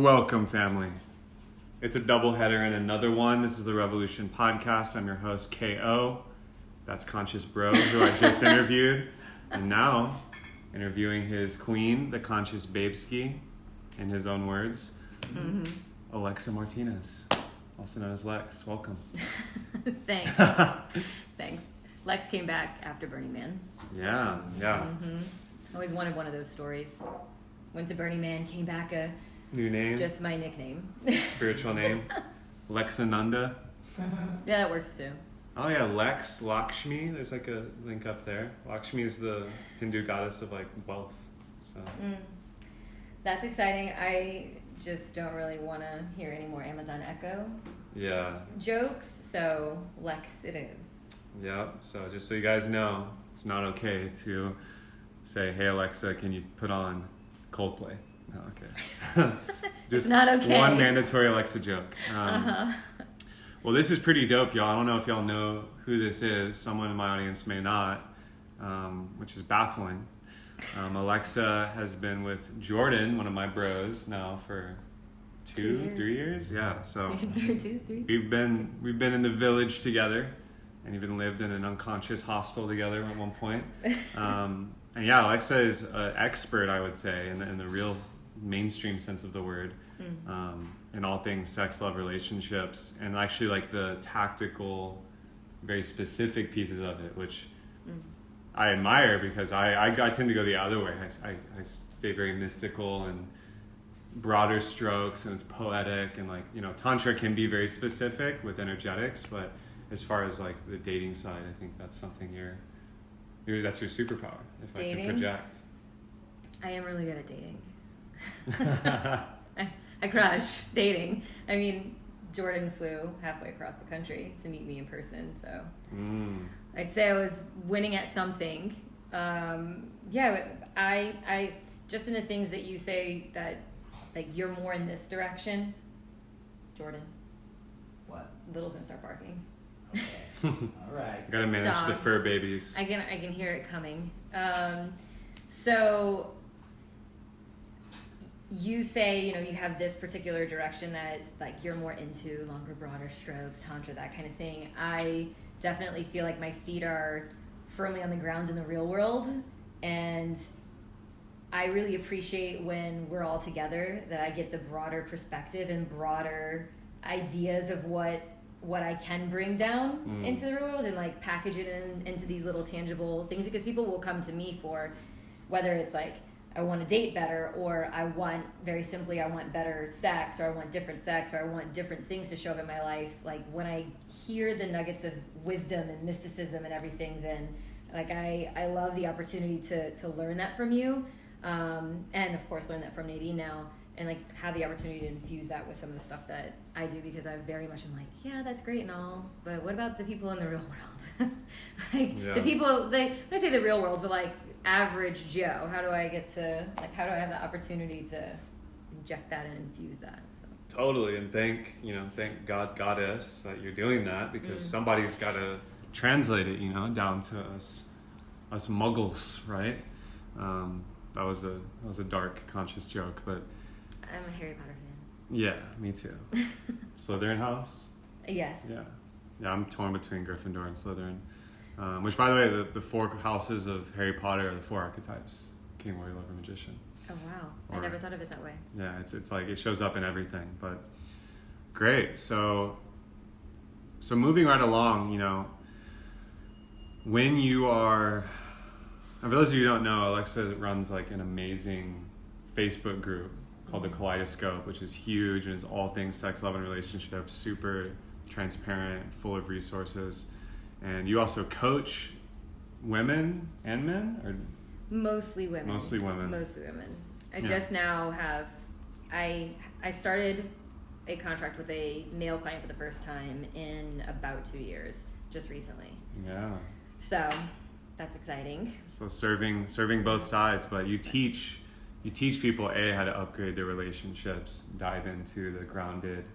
Welcome, family. It's a double header and another one. This is the Revolution Podcast. I'm your host, K.O. That's Conscious Bro, who I just interviewed. And now, interviewing his queen, the Conscious Babeski, in his own words, Alexa Martinez, also known as Lex. Welcome. Thanks. Thanks. Lex came back after Burning Man. Yeah. Always wanted one of those stories. Went to Burning Man, came back a... New name? Just my nickname. Spiritual name? Lexananda? Yeah, that works too. Oh yeah, Lex, Lakshmi. There's like a link up there. Lakshmi is the Hindu goddess of like wealth. So That's exciting. I just don't really want to hear any more Amazon Echo jokes, so Lex it is. Yep. So just so you guys know, it's not okay to say, "Hey Alexa, can you put on Coldplay?" No, okay. Just it's not okay. One mandatory Alexa joke. Well, this is pretty dope, y'all. I don't know if y'all know who this is. Someone in my audience may not, which is baffling. Alexa has been with Jordan, one of my bros, now for 3 years. Yeah, so three. We've been in the village together, and even lived in an unconscious hostel together at one point. And yeah, Alexa is an expert, I would say, in the real mainstream sense of the word, in all things sex, love, relationships, and actually like the tactical, very specific pieces of it, which I admire because I tend to go the other way. I stay very mystical and broader strokes, and it's poetic, and like, you know, Tantra can be very specific with energetics, but as far as like the dating side, I think that's something that's your superpower, if dating? I can project. I am really good at dating. I crush dating. I mean, Jordan flew halfway across the country to meet me in person, so I'd say I was winning at something. I just in the things that you say that like you're more in this direction. Jordan. What? Little's gonna start barking. Okay. All right. Gotta manage Dogs. The fur babies. I can hear it coming. So you say, you know, you have this particular direction that like you're more into, longer, broader strokes, Tantra, that kind of thing. I definitely feel like my feet are firmly on the ground in the real world, and I really appreciate when we're all together that I get the broader perspective and broader ideas of what I can bring down into the real world, and like package it into these little tangible things, because people will come to me for whether it's like I want to date better, or I want, very simply, I want better sex, or I want different sex, or I want different things to show up in my life. Like when I hear the nuggets of wisdom and mysticism and everything, then like I love the opportunity to learn that from you, and of course learn that from Nadine now, and like have the opportunity to infuse that with some of the stuff that I do, because I very much am like, yeah, that's great and all, but what about the people in the real world? The people, when I say the real world, but like average Joe, how do I have the opportunity to inject that and infuse that? So. Totally, and thank God, Goddess, that you're doing that, because somebody's got to translate it, down to us muggles, right? That was a dark, conscious joke, but I'm a Harry Potter fan. Yeah, me too. Slytherin house? Yes. Yeah, I'm torn between Gryffindor and Slytherin. Which, by the way, the 4 houses of Harry Potter are the 4 archetypes: King, Warrior, Lover, Magician. Oh wow! I never thought of it that way. Yeah, it's like it shows up in everything. But great. So moving right along, when you are, and for those of you who don't know, Alexa runs like an amazing Facebook group called the Kaleidoscope, which is huge and is all things sex, love, and relationships, super transparent, full of resources. And you also coach women and men? Or Mostly women. I just now have, I started a contract with a male client for the first time in about 2 years, just recently. Yeah. So that's exciting. So serving both sides, but you teach people how to upgrade their relationships, dive into the grounded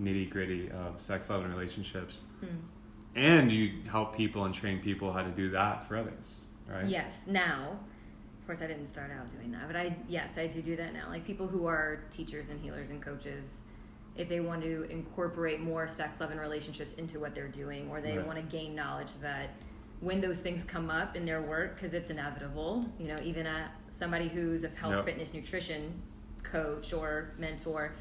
nitty-gritty of sex, love, and relationships. And you help people and train people how to do that for others, right? Yes. Now, course I didn't start out doing that, but I do that now. Like people who are teachers and healers and coaches, if they want to incorporate more sex, love, and relationships into what they're doing, or they Right. want to gain knowledge that when those things come up in their work, because it's inevitable, even somebody who's a health, Yep. fitness, nutrition coach or mentor,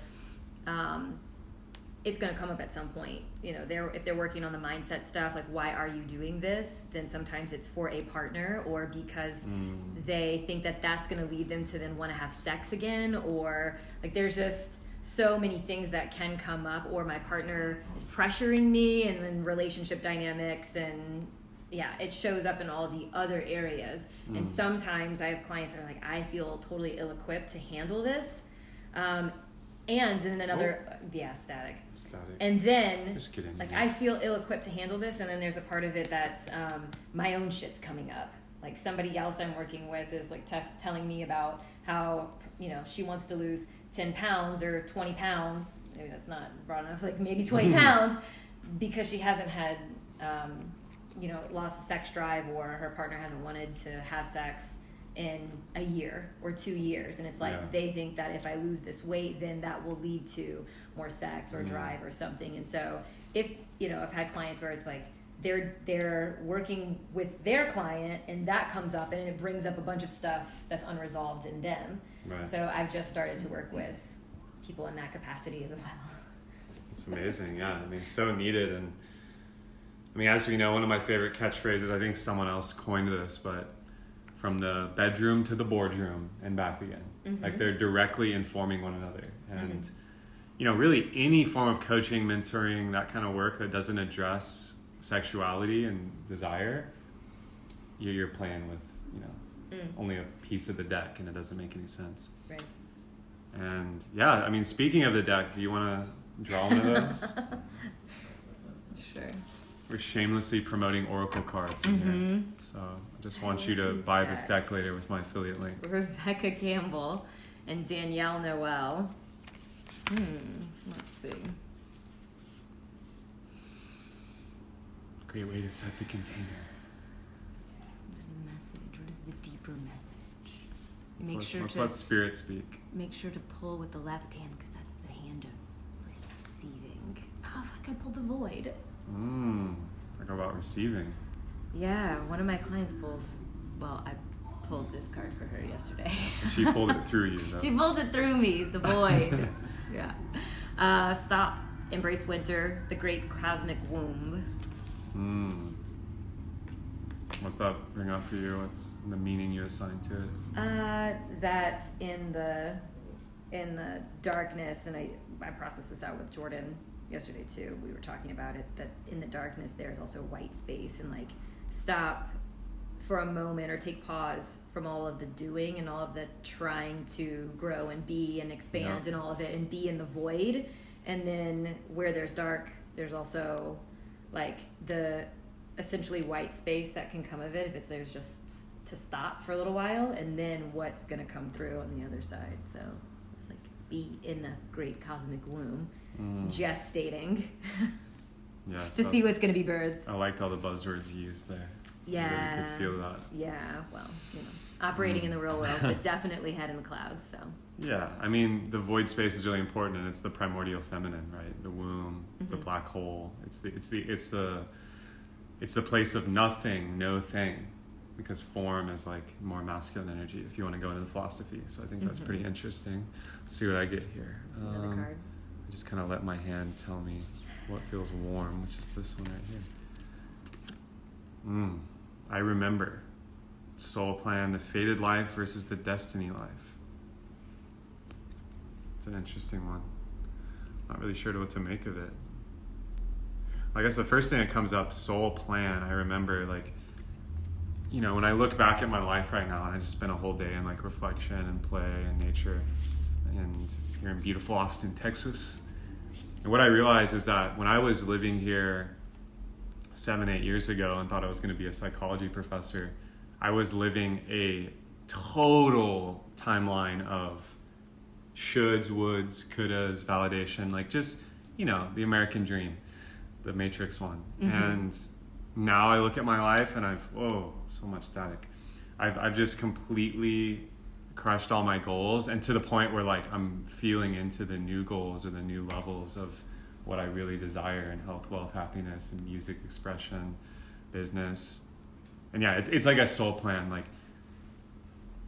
it's going to come up at some point. If they're working on the mindset stuff, like why are you doing this? Then sometimes it's for a partner, or because they think that that's going to lead them to then want to have sex again, or like there's just so many things that can come up, or my partner is pressuring me, and then relationship dynamics, and it shows up in all the other areas. And sometimes I have clients that are like, I feel totally ill-equipped to handle this. And then another, static. And then, Just kidding. like, I feel ill-equipped to handle this, and then there's a part of it that's my own shit's coming up. Like somebody else I'm working with is like telling me about how, she wants to lose 10 pounds or 20 pounds. Maybe that's not broad enough, like maybe 20 pounds, because she hasn't had, lost a sex drive, or her partner hasn't wanted to have sex in a year or 2 years. And it's like, they think that if I lose this weight, then that will lead to more sex or drive or something. And so if, I've had clients where it's like, they're working with their client, and that comes up, and it brings up a bunch of stuff that's unresolved in them. Right. So I've just started to work with people in that capacity as well. It's amazing, yeah. I mean, so needed. And I mean, as we know, one of my favorite catchphrases, I think someone else coined this, but from the bedroom to the boardroom and back again. Mm-hmm. Like they're directly informing one another. And, really any form of coaching, mentoring, that kind of work that doesn't address sexuality and desire, you're playing with, only a piece of the deck, and it doesn't make any sense. Right. And I mean, speaking of the deck, do you want to draw one of those? Sure. We're shamelessly promoting Oracle cards in here. So I just want you to buy this deck later with my affiliate link. Rebecca Campbell and Danielle Noel. Let's see. Great way to set the container. What is the message? What is the deeper message? Let's let spirit speak. Make sure to pull with the left hand, because that's the hand of receiving. Oh, fuck, I pulled the void. Talk about receiving. Yeah, one of my clients I pulled this card for her yesterday. She pulled it through you, though. She pulled it through me, the void. Yeah. Stop, embrace winter, the great cosmic womb. What's that bring up for you? What's the meaning you assign to it? That's in the darkness, and I processed this out with Jordan yesterday too. We were talking about it, that in the darkness there's also white space, and like stop for a moment, or take pause from all of the doing and all of the trying to grow and be and expand and all of it, and be in the void. And then where there's dark, there's also like the essentially white space that can come of it, if there's just to stop for a little while, and then what's going to come through on the other side. So it's like be in the great cosmic womb, gestating. Yes. To see what's going to be birthed. I liked all the buzzwords you used there. Yeah. You could feel that. Yeah, well, operating in the real world, but definitely head in the clouds, so. Yeah, I mean, the void space is really important, and it's the primordial feminine, right? The womb, the black hole. It's the place of nothing, no thing, because form is like more masculine energy, if you want to go into the philosophy. So I think that's pretty interesting. Let's see what I get here. Another card. I just kind of let my hand tell me what feels warm, which is this one right here. I remember. Soul plan, the fated life versus the destiny life. It's an interesting one. Not really sure what to make of it. I guess the first thing that comes up, soul plan. I remember, like, when I look back at my life right now, and I just spent a whole day in like reflection and play and nature, and here in beautiful Austin, Texas. And what I realized is that when I was living here 7-8 years ago and thought I was going to be a psychology professor, I was living a total timeline of shoulds, woulds, couldas, validation, like just, the American dream, the Matrix one. And now I look at my life and so much static. I've just completely crushed all my goals, and to the point where like I'm feeling into the new goals or the new levels of what I really desire in health, wealth, happiness, and music expression, business. And yeah, it's like a soul plan. Like,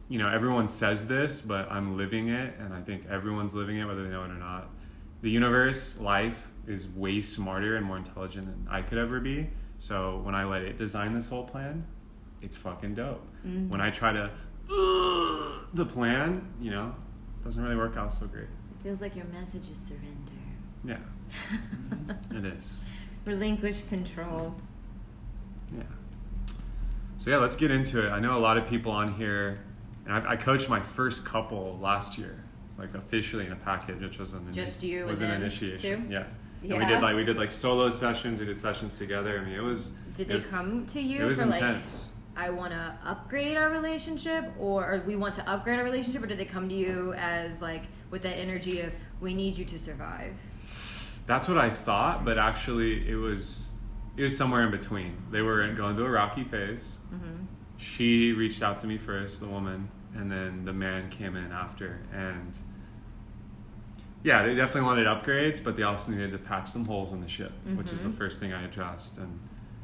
you know, everyone says this, but I'm living it, and I think everyone's living it, whether they know it or not. The universe, life, is way smarter and more intelligent than I could ever be. So when I let it design this whole plan, it's fucking dope. Mm-hmm. When I try to the plan, you know, it doesn't really work out so great. It feels like your message is surrender. Yeah, it is. Relinquish control. Yeah. So yeah, let's get into it. I know a lot of people on here, and I coached my first couple last year, like officially in a package, which was an Just you was and an them initiation. too? Yeah. Yeah. And we did like solo sessions. We did sessions together. I mean, it was. Did they come to you It was for intense. like, I want to upgrade our relationship, or we want to upgrade our relationship, or did they come to you as like with that energy of we need you to survive? That's what I thought, but actually it was somewhere in between. They were going through a rocky phase. Mm-hmm. She reached out to me first, the woman, and then the man came in after. And yeah, they definitely wanted upgrades, but they also needed to patch some holes in the ship, which is the first thing I addressed. And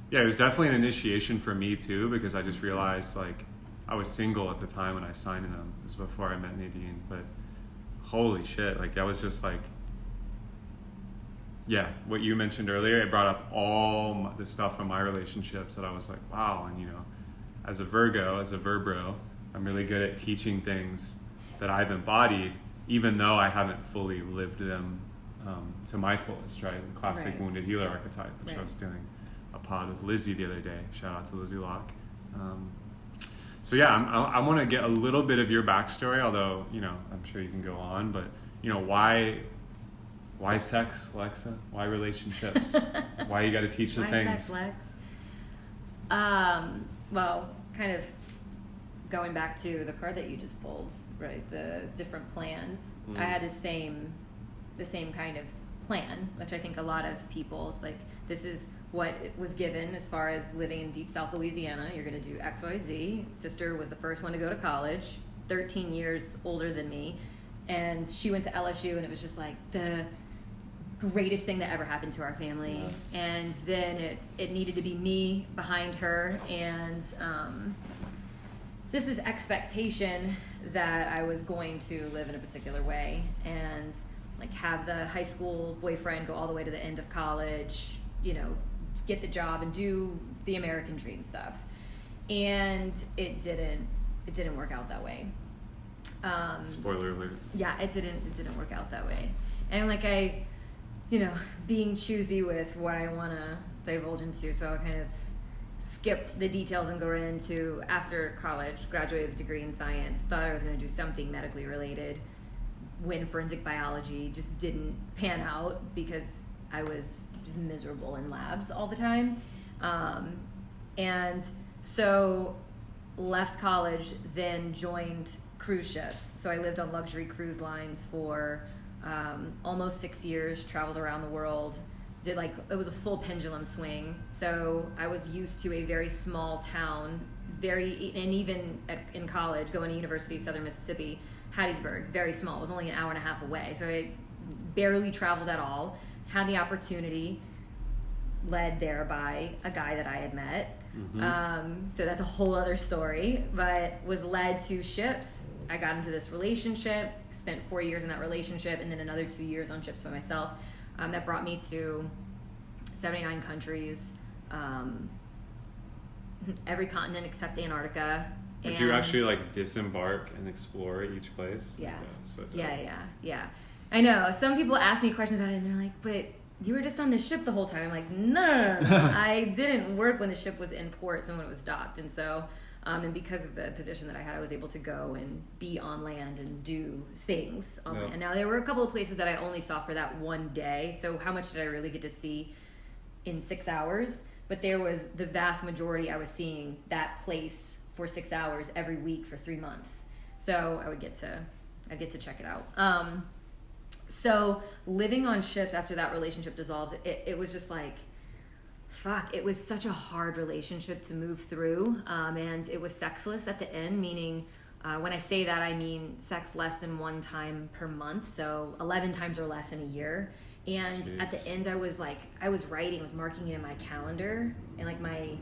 yeah, it was definitely an initiation for me too, because I just realized like I was single at the time when I signed them. It was before I met Nadine, but holy shit, like I was just like, yeah, what you mentioned earlier, it brought up all the stuff from my relationships that I was like, wow. And you know, as a Virgo, as a Verbro, I'm really good at teaching things that I've embodied, even though I haven't fully lived them to my fullest, right? The classic Right. wounded healer archetype, which Right. I was doing a pod with Lizzie the other day. Shout out to Lizzie Locke. So yeah, I want to get a little bit of your backstory, although, you know, I'm sure you can go on, but you know, why sex, Alexa? Why relationships? Why you got to teach the Why things? sex, Lex? Well, kind of going back to the card that you just pulled, right? The different plans. I had the same kind of plan, which I think a lot of people, it's like, this is what it was given as far as living in deep South Louisiana. You're going to do X, Y, Z. Sister was the first one to go to college, 13 years older than me. And she went to LSU, and it was just like the greatest thing that ever happened to our family. Yeah. And then it needed to be me behind her, and just this expectation that I was going to live in a particular way, and like have the high school boyfriend go all the way to the end of college, you know, get the job and do the American dream stuff. And it didn't work out that way. Spoiler alert. Yeah, it didn't work out that way. And like being choosy with what I want to divulge into, so I kind of skip the details and go right into after college, graduated with a degree in science, thought I was going to do something medically related, when forensic biology just didn't pan out because I was just miserable in labs all the time. And so left college, then joined cruise ships. So I lived on luxury cruise lines for almost 6 years, traveled around the world, it was a full pendulum swing. So I was used to a very small town, and even in college, going to University of Southern Mississippi, Hattiesburg, very small. It was only an hour and a half away. So I barely traveled at all, had the opportunity, led there by a guy that I had met. So that's a whole other story, but was led to ships. I got into this relationship, spent 4 years in that relationship, and then another 2 years on ships by myself. That brought me to 79 countries, every continent except Antarctica. Would you actually like disembark and explore each place? Yeah. That's so dope. Yeah. I know. Some people ask me questions about it, and they're like, but you were just on the ship the whole time. I'm like, no. I didn't work when the ship was in port, so when it was docked. And so, and because of the position that I had, I was able to go and be on land and do things on land. Now, there were a couple of places that I only saw for that one day. So how much did I really get to see in 6 hours? But there was the vast majority I was seeing that place for 6 hours every week for 3 months. So I'd get to check it out. So living on ships after that relationship dissolved, it was just like, it was such a hard relationship to move through. And it was sexless at the end, meaning when I say that, I mean sex less than 1 time per month. So 11 times or less in a year. And Jeez. At the end, I was marking it in my calendar and like my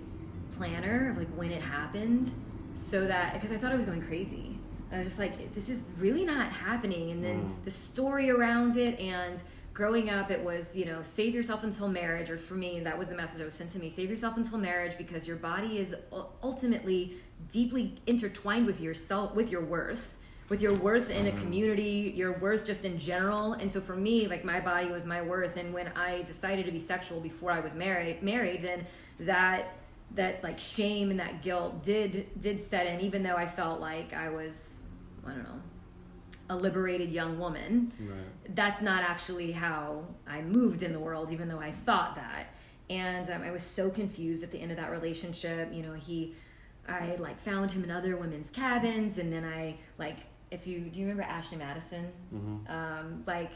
planner of like when it happened, so that, because I thought I was going crazy. I was just like, this is really not happening. And then the story around it, and growing up, it was, save yourself until marriage, or for me, that was the message that was sent to me. Save yourself until marriage, because your body is ultimately deeply intertwined with yourself, with your worth in a community, your worth just in general. And so for me, like, my body was my worth. And when I decided to be sexual before I was married, then that like shame and that guilt did set in, even though I felt like I was, I don't know, a liberated young woman. Right. That's not actually how I moved in the world, even though I thought that. And I was so confused at the end of that relationship. I like found him in other women's cabins, and then I like, do you remember Ashley Madison? Mm-hmm. Like,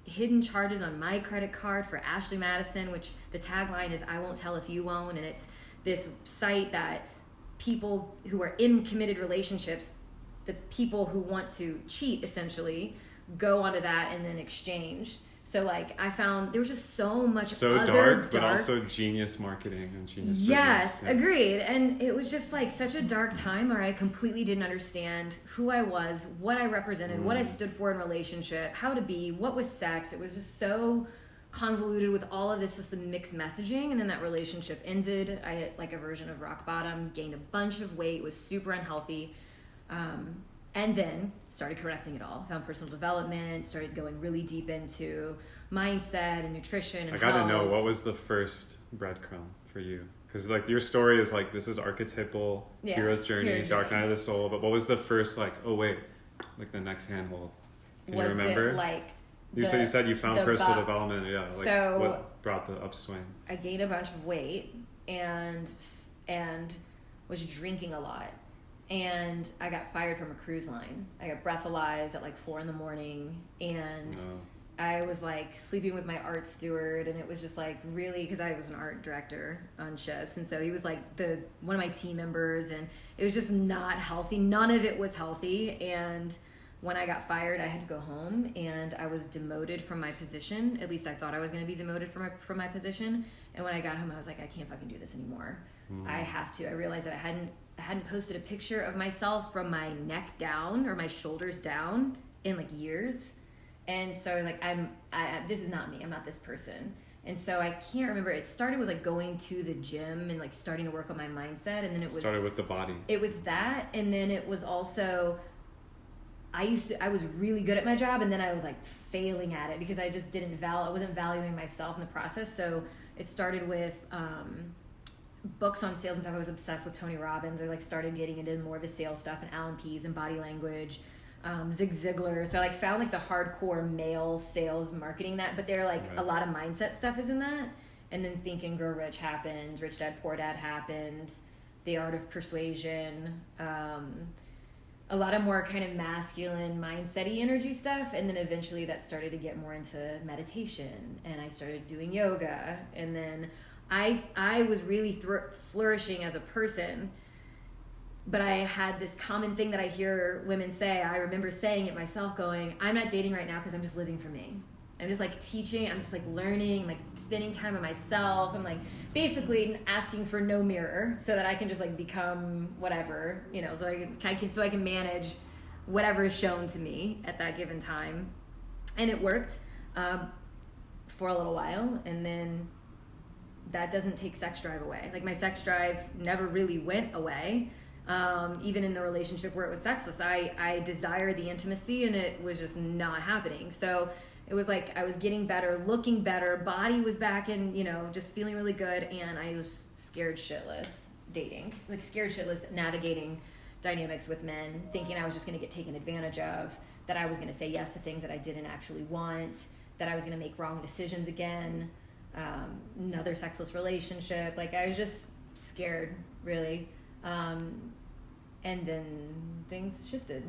hidden charges on my credit card for Ashley Madison, which the tagline is "I won't tell if you won't," and it's this site that people who are in committed relationships, the people who want to cheat essentially, go onto that and then exchange. So like, I found there was just so much dark, but also genius marketing and genius yes, business. Yeah. Agreed. And it was just like such a dark time where I completely didn't understand who I was, what I represented, what I stood for in relationship, how to be, what was sex. It was just so convoluted with all of this, just the mixed messaging. And then that relationship ended. I hit like a version of rock bottom, gained a bunch of weight, was super unhealthy. And then started correcting it all. Found personal development, started going really deep into mindset and nutrition and I gotta health. know, what was the first breadcrumb for you? Because like, your story is like, this is archetypal, hero's journey, dark night of the soul. But what was the first like, oh wait, like the next handhold? Can you remember? It like you said you found personal development. Yeah. Like, so what brought the upswing? I gained a bunch of weight and was drinking a lot. And I got fired from a cruise line. I got breathalyzed at like 4 a.m. and I was like sleeping with my art steward, and it was just like really, because I was an art director on ships, and so he was like one of my team members, and it was just not healthy. None of it was healthy. And when I got fired, I had to go home, and I was demoted from my position. At least I thought I was going to be demoted from my position. And when I got home, I was like, I can't fucking do this anymore. I have to. I realized that I hadn't posted a picture of myself from my neck down or my shoulders down in like years. And so I was like, this is not me. I'm not this person. And so I can't remember. It started with like going to the gym and like starting to work on my mindset. And then it started with the body. It was that. And then it was also, I was really good at my job, and then I was like failing at it because I just I wasn't valuing myself in the process. So it started with, books on sales and stuff. I was obsessed with Tony Robbins. I like started getting into more of the sales stuff and Alan Pease and body language, Zig Ziglar. So I like found like the hardcore male sales marketing but there like a lot of mindset stuff is in that. And then Think and Grow Rich happened, Rich Dad Poor Dad happened, The Art of Persuasion, a lot of more kind of masculine mindset-y energy stuff. And then eventually that started to get more into meditation, and I started doing yoga. And then I was really flourishing as a person, but I had this common thing that I hear women say. I remember saying it myself, going, I'm not dating right now because I'm just living for me. I'm just like teaching, I'm just like learning, like spending time with myself. I'm like basically asking for no mirror so that I can just like become whatever, so I can manage whatever is shown to me at that given time. And it worked for a little while, and then that doesn't take sex drive away. Like, my sex drive never really went away. Even in the relationship where it was sexless, I desired the intimacy, and it was just not happening. So it was like I was getting better, looking better, body was back in, just feeling really good, and I was scared shitless dating. Like, scared shitless navigating dynamics with men, thinking I was just going to get taken advantage of, that I was going to say yes to things that I didn't actually want, that I was going to make wrong decisions again. Another sexless relationship. Like, I was just scared, really. And then things shifted.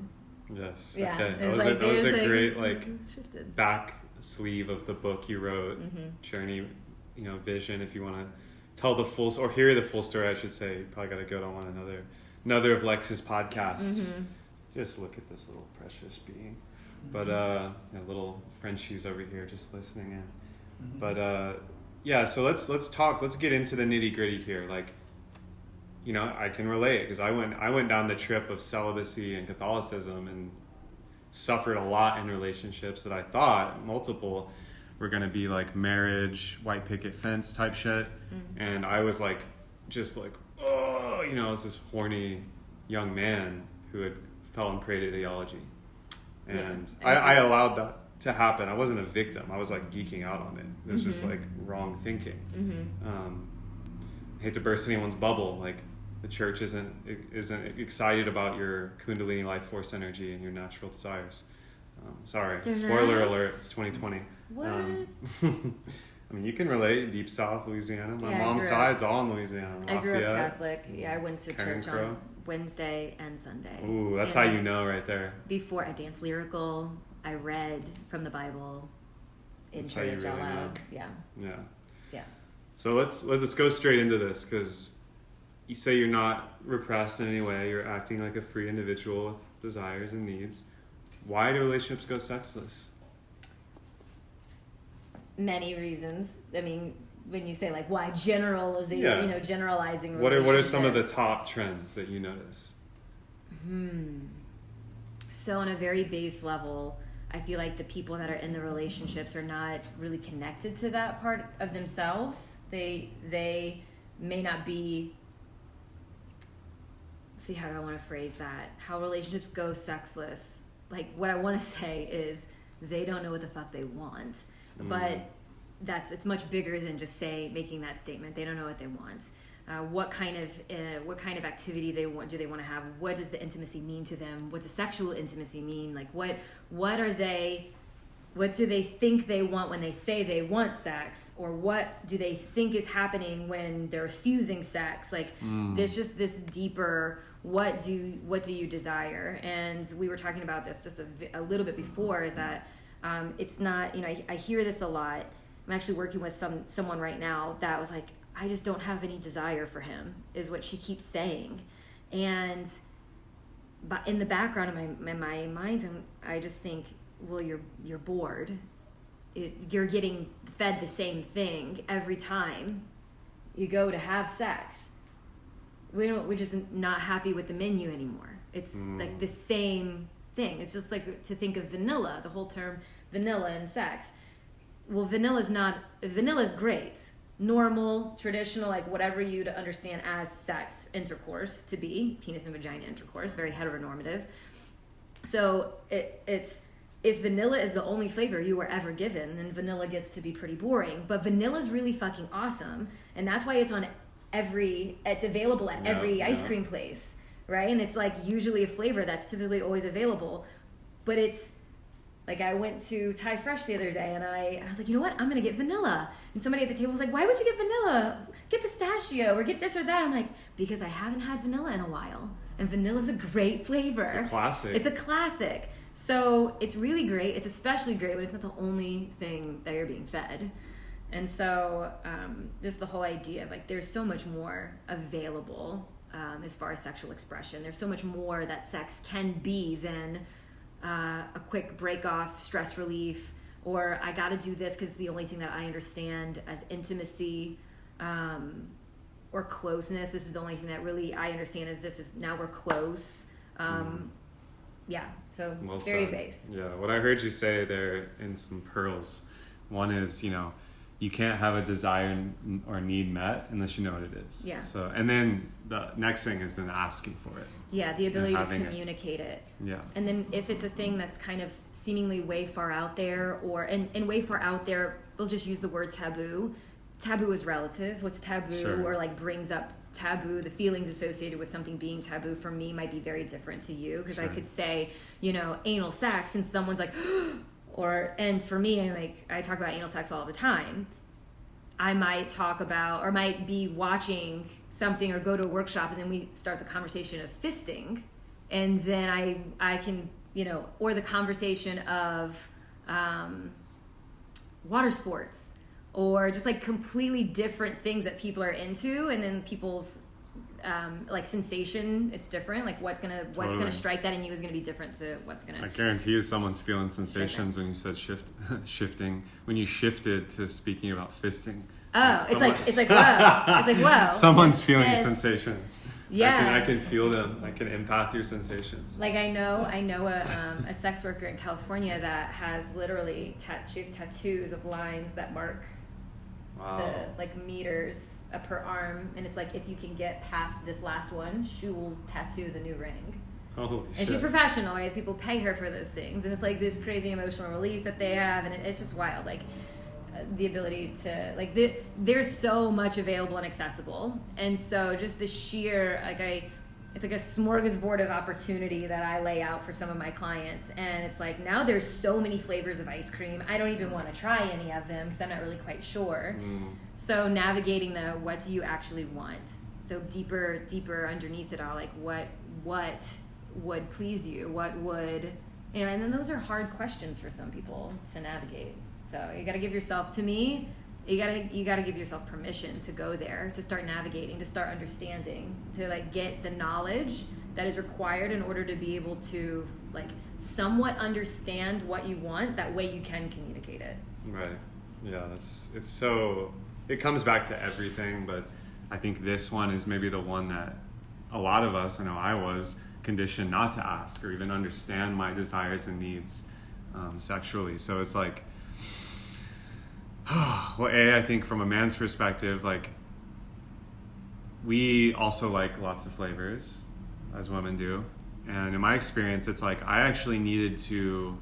Yes. Yeah. Okay. That was a great back sleeve of the book you wrote, Journey, vision, if you want to tell the full, or hear the full story, I should say, you probably got to go on another of Lex's podcasts. Just look at this little precious being. But little Frenchie's over here just listening in. But so let's get into the nitty gritty here. Like, I can relate because I went down the trip of celibacy and Catholicism and suffered a lot in relationships that I thought multiple were going to be like marriage, white picket fence type shit. And I was like, just like, I was this horny young man who had fallen prey to ideology. And I allowed that to happen. I wasn't a victim. I was like geeking out on it. It was just like wrong thinking. I hate to burst anyone's bubble. Like, the church isn't excited about your Kundalini life force energy and your natural desires. Sorry, spoiler alert. It's 2020. What? I mean, you can relate. Deep South Louisiana. My mom's side's all in Louisiana. I grew up Catholic. Yeah, I went to church on Wednesday and Sunday. Ooh, that's how you know right there. Before I danced lyrical, I read from the Bible in that's church how you out really loud. know. Yeah. So let's go straight into this, because you say you're not repressed in any way. You're acting like a free individual with desires and needs. Why do relationships go sexless? Many reasons. I mean, when you say like why generalizing What are some of the top trends that you notice? So on a very base level, I feel like the people that are in the relationships are not really connected to that part of themselves. They may not be. See, how do I want to phrase that? How relationships go sexless. Like, what I want to say is they don't know what the fuck they want. But it's much bigger than just making that statement. They don't know what they want. What kind of activity do they want to have? What does the intimacy mean to them? What does sexual intimacy mean? Like, what do they think they want when they say they want sex? Or what do they think is happening when they're refusing sex? Like, there's just this deeper, what do you desire? And we were talking about this just a little bit before, is that it's not, I hear this a lot. I'm actually working with someone right now that was like, I just don't have any desire for him, is what she keeps saying. And but in the background of my mind, I just think, well, you're bored. You're getting fed the same thing every time you go to have sex. We're just not happy with the menu anymore. It's like the same thing. It's just like to think of vanilla, the whole term vanilla and sex. Well, vanilla's great. Normal, traditional, like whatever you to understand as sex intercourse to be, penis and vagina intercourse, very heteronormative. So it's if vanilla is the only flavor you were ever given, then vanilla gets to be pretty boring. But vanilla's really fucking awesome, and that's why it's available at every ice cream place, right? And it's like usually a flavor that's typically always available, but it's like, I went to Thai Fresh the other day and I was like, you know what? I'm going to get vanilla. And somebody at the table was like, why would you get vanilla? Get pistachio or get this or that. I'm like, because I haven't had vanilla in a while. And vanilla's a great flavor. It's a classic. So it's really great. It's especially great when it's not the only thing that you're being fed. And so just the whole idea of like, there's so much more available as far as sexual expression. There's so much more that sex can be than a quick break off, stress relief, or I got to do this because it's the only thing that I understand as intimacy or closeness. This is the only thing that really I understand is this is now we're close. Yeah, so well very said. Base. Yeah, what I heard you say there in some pearls, one is, you can't have a desire or need met unless you know what it is. Yeah. So, and then the next thing is then asking for it. Yeah, the ability to communicate it. Yeah. And then if it's a thing that's kind of seemingly way far out there, and way far out there, we'll just use the word taboo. Taboo is relative. What's taboo or like brings up taboo, the feelings associated with something being taboo for me might be very different to you. Because I could say, anal sex, and someone's like, and for me, like I talk about anal sex all the time. I might talk about or might be watching something or go to a workshop, and then we start the conversation of fisting, and then I can, or the conversation of water sports, or just like completely different things that people are into, and then people's like sensation, it's different. Like what's gonna strike that in you is gonna be different to what's gonna. I guarantee you, someone's feeling sensations when you said shifting. When you shifted to speaking about fisting. Oh, it's like whoa. It's like whoa. Someone's feeling sensations. Yeah, I can feel them. I can empath your sensations. Like I know a sex worker in California that has literally she has tattoos of lines that mark the like meters per arm, and it's like if you can get past this last one, she will tattoo the new ring. Holy and shit. She's professional, right? People pay her for those things, and it's like this crazy emotional release that they have, and it's just wild. Like the ability to like there's so much available and accessible, and so just the sheer it's like a smorgasbord of opportunity that I lay out for some of my clients, and it's like now there's so many flavors of ice cream. I don't even want to try any of them because I'm not really quite sure. So navigating the what do you actually want? So deeper underneath it all, like what would please you? What would and then those are hard questions for some people to navigate. So you got to give yourself, to me, you got to give yourself permission to go there, to start navigating, to start understanding, to like get the knowledge that is required in order to be able to like somewhat understand what you want. That way you can communicate it. Right. Yeah, it comes back to everything, but I think this one is maybe the one that a lot of us, I know I was conditioned not to ask or even understand my desires and needs sexually. So it's like, well, I think from a man's perspective, like we also like lots of flavors, as women do. And in my experience, it's like I actually needed to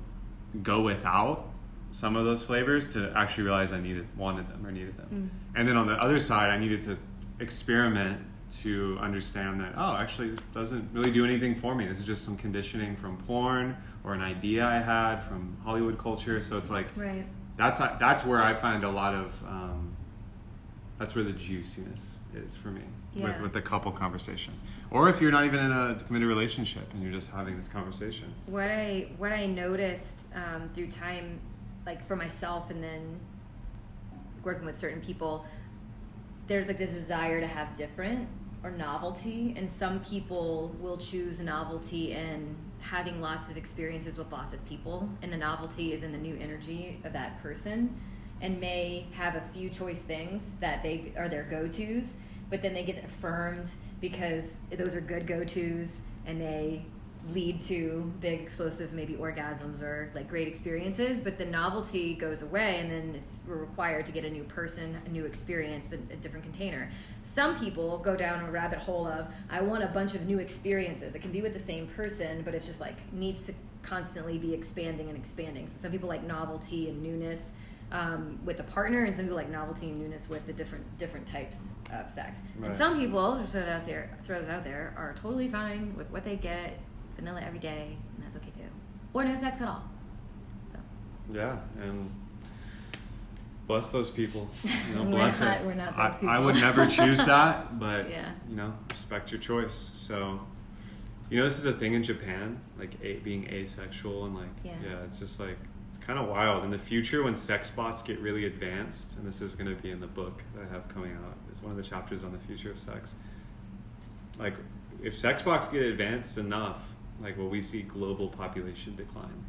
go without some of those flavors to actually realize I wanted them or needed them. And then on the other side, I needed to experiment to understand that, actually this doesn't really do anything for me. This is just some conditioning from porn or an idea I had from Hollywood culture. So it's like, right. That's where I find a lot of that's where the juiciness is for me with the couple conversation, or if you're not even in a committed relationship and you're just having this conversation. What I noticed through time, like for myself and then working with certain people, there's like this desire to have different or novelty, and some people will choose novelty in having lots of experiences with lots of people, and the novelty is in the new energy of that person, and may have a few choice things that they are their go-tos, but then they get affirmed because those are good go-tos and they lead to big explosive maybe orgasms or like great experiences, but the novelty goes away, and then we're required to get a new person, a new experience, a different container. Some people go down a rabbit hole of, I want a bunch of new experiences. It can be with the same person, but it's just like needs to constantly be expanding and expanding. So some people like novelty and newness with a partner, and some people like novelty and newness with the different types of sex. Right. And some people, just throw it out there, are totally fine with what they get, vanilla every day, and that's okay too. Or no sex at all. So. Yeah, and bless those people. Bless it. We're not those people. I would never choose that, but yeah. Respect your choice. So, this is a thing in Japan, like being asexual, and like it's just like it's kind of wild. In the future, when sex bots get really advanced, and this is going to be in the book that I have coming out, it's one of the chapters on the future of sex. Like, if sex bots get advanced enough, like, will we see global population decline?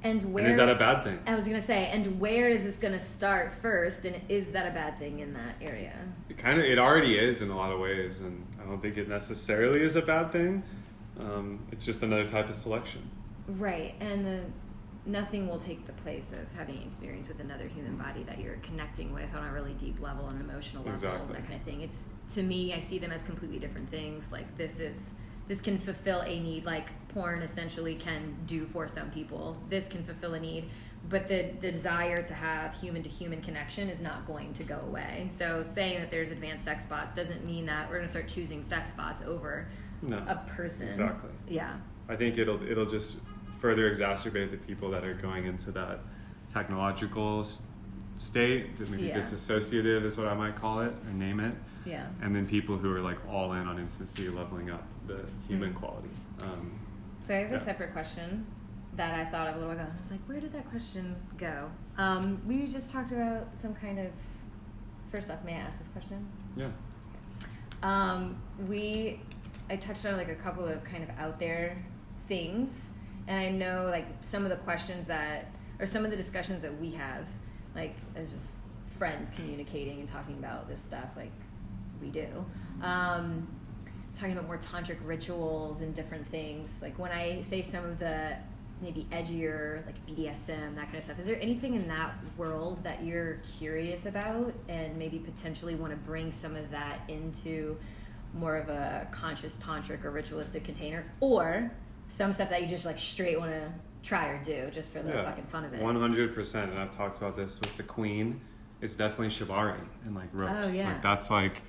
And is that a bad thing? I was going to say, and where is this going to start first? And is that a bad thing in that area? It already is in a lot of ways, and I don't think it necessarily is a bad thing. It's just another type of selection. Right, and nothing will take the place of having an experience with another human body that you're connecting with on a really deep level, on an emotional level, that kind of thing. To me, I see them as completely different things. Like this can fulfill a need, like porn essentially can do for some people. This can fulfill a need, but the desire to have human-to-human connection is not going to go away. So saying that there's advanced sex bots doesn't mean that we're going to start choosing sex bots over a person. Exactly. Yeah. I think it'll just further exacerbate the people that are going into that technological state, maybe disassociative is what I might call it, or name it. Yeah. And then people who are like all in on intimacy, leveling up the human quality. So I have a separate question. that I thought of a little ago. And I was like, where did that question go? We just talked about some kind of, first off, may I ask this question? Yeah. I touched on like a couple of kind of out there things, and I know like some of the questions or some of the discussions that we have, like as just friends communicating and talking about this stuff, like we do. Talking about more tantric rituals and different things. Like when I say some of the maybe edgier, like BDSM, that kind of stuff, is there anything in that world that you're curious about and maybe potentially want to bring some of that into more of a conscious tantric or ritualistic container, or some stuff that you just like straight want to try or do just for the fucking fun of it? 100%. And I've talked about this with the queen. It's definitely shibari and like ropes. Oh, yeah. Like that's like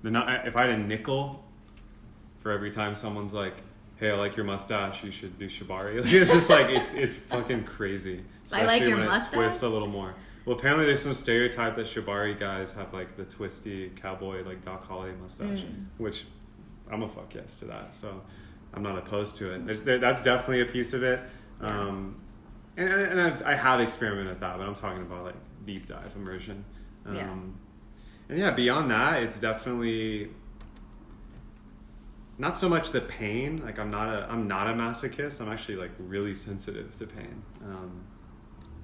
if I had a nickel for every time someone's like, hey, I like your mustache, you should do shibari. Like, it's just like it's fucking crazy. I like your when mustache? It twists a little more. Well, apparently there's some stereotype that shibari guys have like the twisty cowboy like Doc Holliday mustache, which I'm a fuck yes to that. So I'm not opposed to it. That's definitely a piece of it. Yeah. And I have experimented with that, but I'm talking about like deep dive immersion. And yeah, beyond that, it's definitely not so much the pain. Like I'm not a masochist. I'm actually like really sensitive to pain.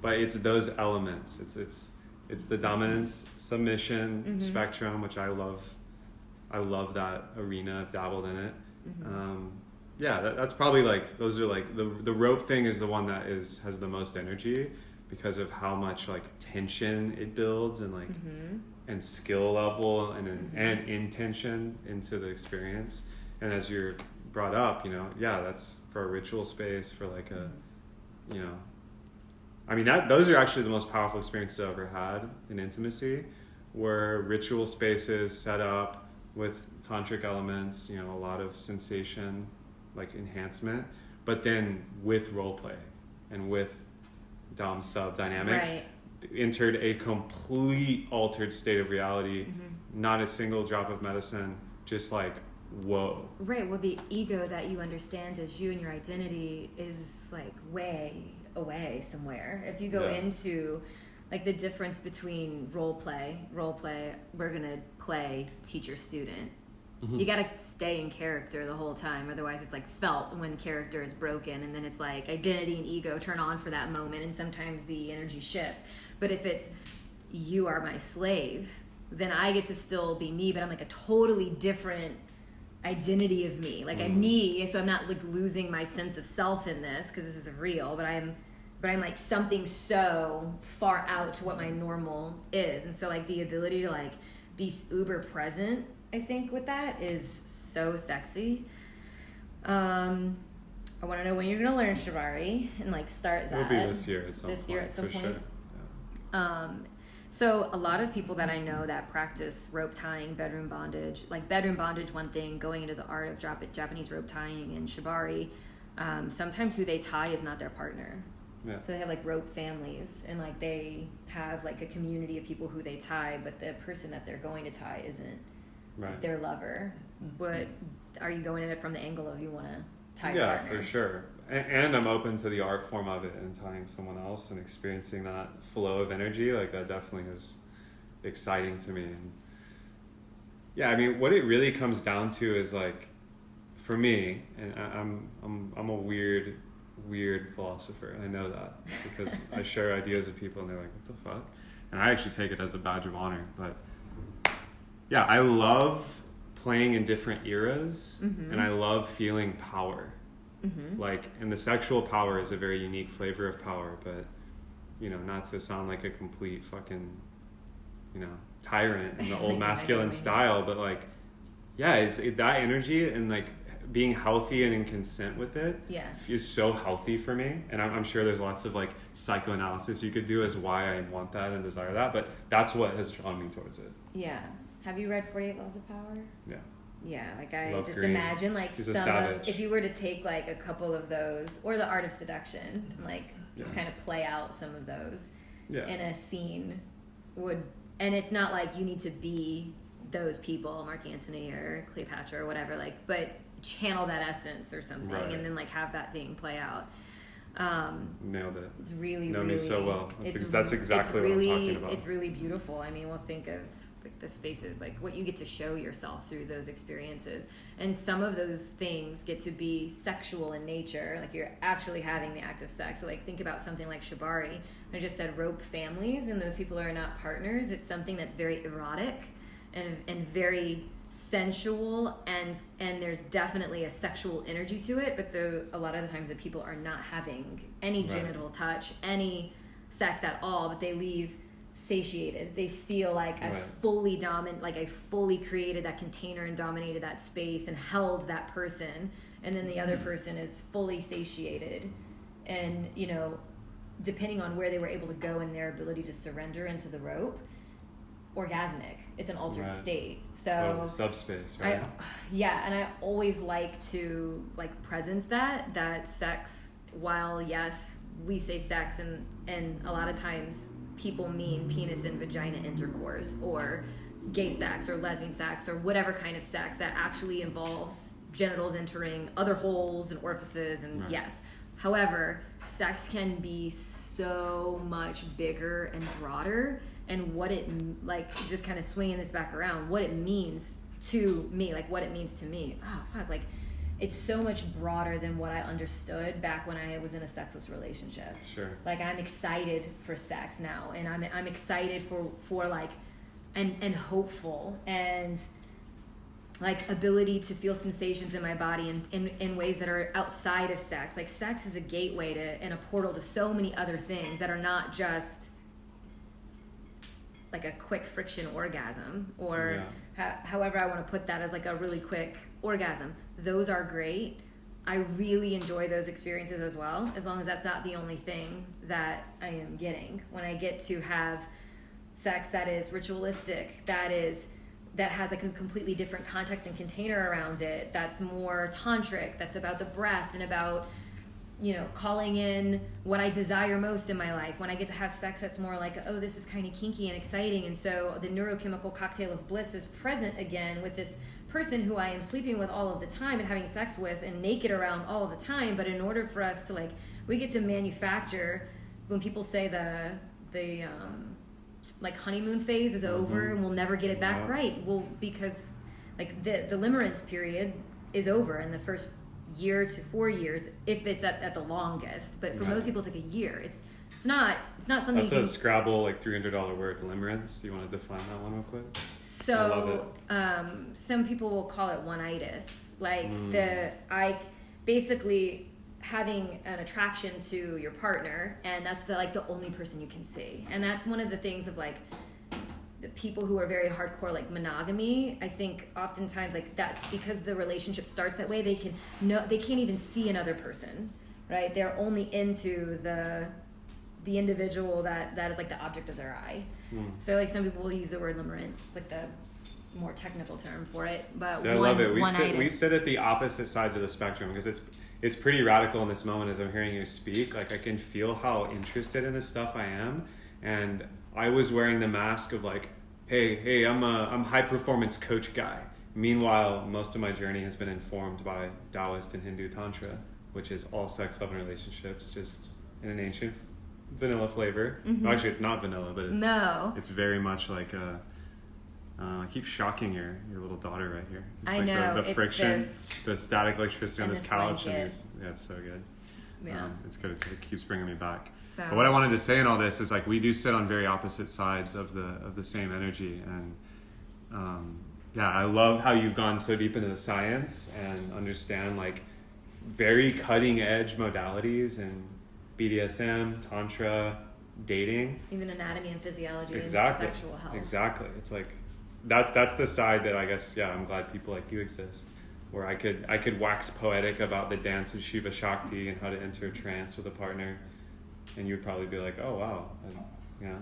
But it's those elements. It's the dominance submission spectrum, which I love. I love that arena. I've dabbled in it. That's probably like those are like the rope thing is the one that has the most energy because of how much like tension it builds and like and skill level and intention into the experience. And as you're brought up, that's for a ritual space, for like a, I mean, those are actually the most powerful experiences I've ever had in intimacy, were ritual spaces set up with tantric elements, a lot of sensation, like enhancement, but then with role play and with dom sub dynamics, entered a complete altered state of reality, not a single drop of medicine, just like, whoa. Right. Well, the ego that you understand as you and your identity is like way away somewhere. If you go into like the difference between role play, we're going to play teacher student. You got to stay in character the whole time. Otherwise it's like felt when character is broken, and then it's like identity and ego turn on for that moment, and sometimes the energy shifts. But if it's you are my slave, then I get to still be me, but I'm like a totally different identity of me. Like I'm me, so I'm not like losing my sense of self in this because this is real, but I'm like something so far out to what my normal is. And so like the ability to like be uber present, I think with that is so sexy. I want to know when you're going to learn shibari and like start that. It'll be this year at some point. Sure. Yeah. So a lot of people that I know that practice rope tying, bedroom bondage, one thing, going into the art of Japanese rope tying and shibari, sometimes who they tie is not their partner. Yeah. So they have like rope families, and like they have like a community of people who they tie, but the person that they're going to tie isn't their lover. But are you going at it from the angle of you want to tie your partner? Yeah, for sure. And I'm open to the art form of it and tying someone else and experiencing that flow of energy. Like that definitely is exciting to me. And yeah, I mean, what it really comes down to is like, for me, and I'm a weird philosopher. I know that because I share ideas with people and they're like, what the fuck? And I actually take it as a badge of honor. But yeah, I love playing in different eras, and I love feeling power. Like, and the sexual power is a very unique flavor of power, but not to sound like a complete fucking tyrant in the old masculine style, but like it's that energy and like being healthy and in consent with it is so healthy for me. And I'm sure there's lots of like psychoanalysis you could do as why I want that and desire that, but that's what has drawn me towards it. Have you read 48 Laws of Power? Yeah, like I Love just Green. Imagine like He's if you were to take like a couple of those, or The Art of Seduction, and like just kind of play out some of those in a scene and it's not like you need to be those people, Mark Antony or Cleopatra or whatever, like, but channel that essence or something, and then like have that thing play out. Nailed it. It's really, know really, me so well. That's exactly what I'm talking about. It's really beautiful. I mean, we'll think of like the spaces, like what you get to show yourself through those experiences. And some of those things get to be sexual in nature, like you're actually having the act of sex. But like think about something like shibari. I just said rope families, and those people are not partners. It's something that's very erotic and very sensual, and there's definitely a sexual energy to it, but a lot of the times the people are not having any genital touch, any sex at all, but they leave satiated. They feel like I fully I fully created that container and dominated that space and held that person, and then the other person is fully satiated, and you know, depending on where they were able to go in their ability to surrender into the rope, orgasmic. It's an altered state. So subspace, right? And I always like to like presence that sex, while yes, we say sex and a lot of times people mean penis and vagina intercourse, or gay sex or lesbian sex or whatever kind of sex that actually involves genitals entering other holes and orifices, and yes. However, sex can be so much bigger and broader, and what it, like, just kind of swinging this back around, what it means to me, like what it means to me. Oh, fuck, like it's so much broader than what I understood back when I was in a sexless relationship. Sure. Like I'm excited for sex now, and I'm excited for like, and hopeful, and like ability to feel sensations in my body in ways that are outside of sex. Like sex is a gateway to and a portal to so many other things that are not just like a quick friction orgasm, or however I want to put that, as like a really quick orgasm. Those are great. I really enjoy those experiences as well, as long as that's not the only thing that I am getting. When I get to have sex that is ritualistic, that has like a completely different context and container around it, that's more tantric, that's about the breath and about, you know, calling in what I desire most in my life. When I get to have sex that's more like, oh, this is kind of kinky and exciting, and so the neurochemical cocktail of bliss is present again with this person who I am sleeping with all of the time and having sex with and naked around all of the time. But in order for us to like, we get to manufacture, when people say the like honeymoon phase is over and we'll never get it back, right? Well, because like the limerence period is over in the first year to 4 years, if it's at the longest. But for most people, it's like a year. It's not something. That's a Scrabble like $300 word, limerence. You want to define that one real quick? So some people will call it one-itis. Like I basically having an attraction to your partner, and that's the only person you can see. And that's one of the things of like the people who are very hardcore like monogamy. I think oftentimes like that's because the relationship starts that way. They can't even see another person, right? They're only into the individual that is like the object of their eye. So like some people will use the word limerence, like the more technical term for it. But I love it. We sit at the opposite sides of the spectrum, because it's pretty radical in this moment as I'm hearing you speak. Like I can feel how interested in this stuff I am, and I was wearing the mask of like, hey, I'm a high performance coach guy. Meanwhile, most of my journey has been informed by Taoist and Hindu Tantra, which is all sex, love, and relationships, just in an ancient vanilla flavor. Well, actually, it's not vanilla, but it's very much like a. I keep shocking your little daughter right here. It's I like know. the friction, the static electricity on this couch, and it's so good. Yeah. It's good. It keeps bringing me back. So. But what I wanted to say in all this is like we do sit on very opposite sides of the same energy, and I love how you've gone so deep into the science and understand like very cutting edge modalities and BDSM, Tantra, dating, even anatomy and physiology, and sexual health. Exactly. It's like that's the side that I guess I'm glad people like you exist, where I could wax poetic about the dance of Shiva Shakti and how to enter a trance with a partner, and you'd probably be like, oh wow, and,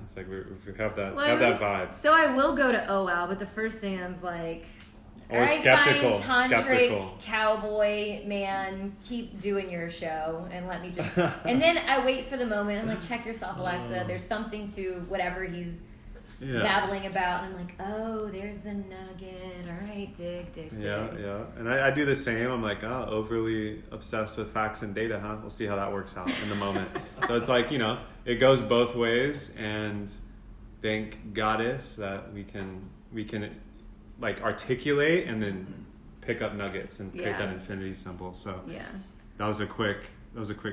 it's like we have that vibe. So I will go to oh wow, but the first thing I'm like, or skeptical, fine, tantric cowboy man, keep doing your show and let me just. And then I wait for the moment. I'm like, check yourself, Alexa. There's something to whatever he's babbling about, and I'm like, oh, there's the nugget. All right, dig. Yeah. And I do the same. I'm like, oh, overly obsessed with facts and data, huh? We'll see how that works out in the moment. So it's like, it goes both ways, and thank Goddess that we can like articulate and then pick up nuggets and create that infinity symbol. So that was a quick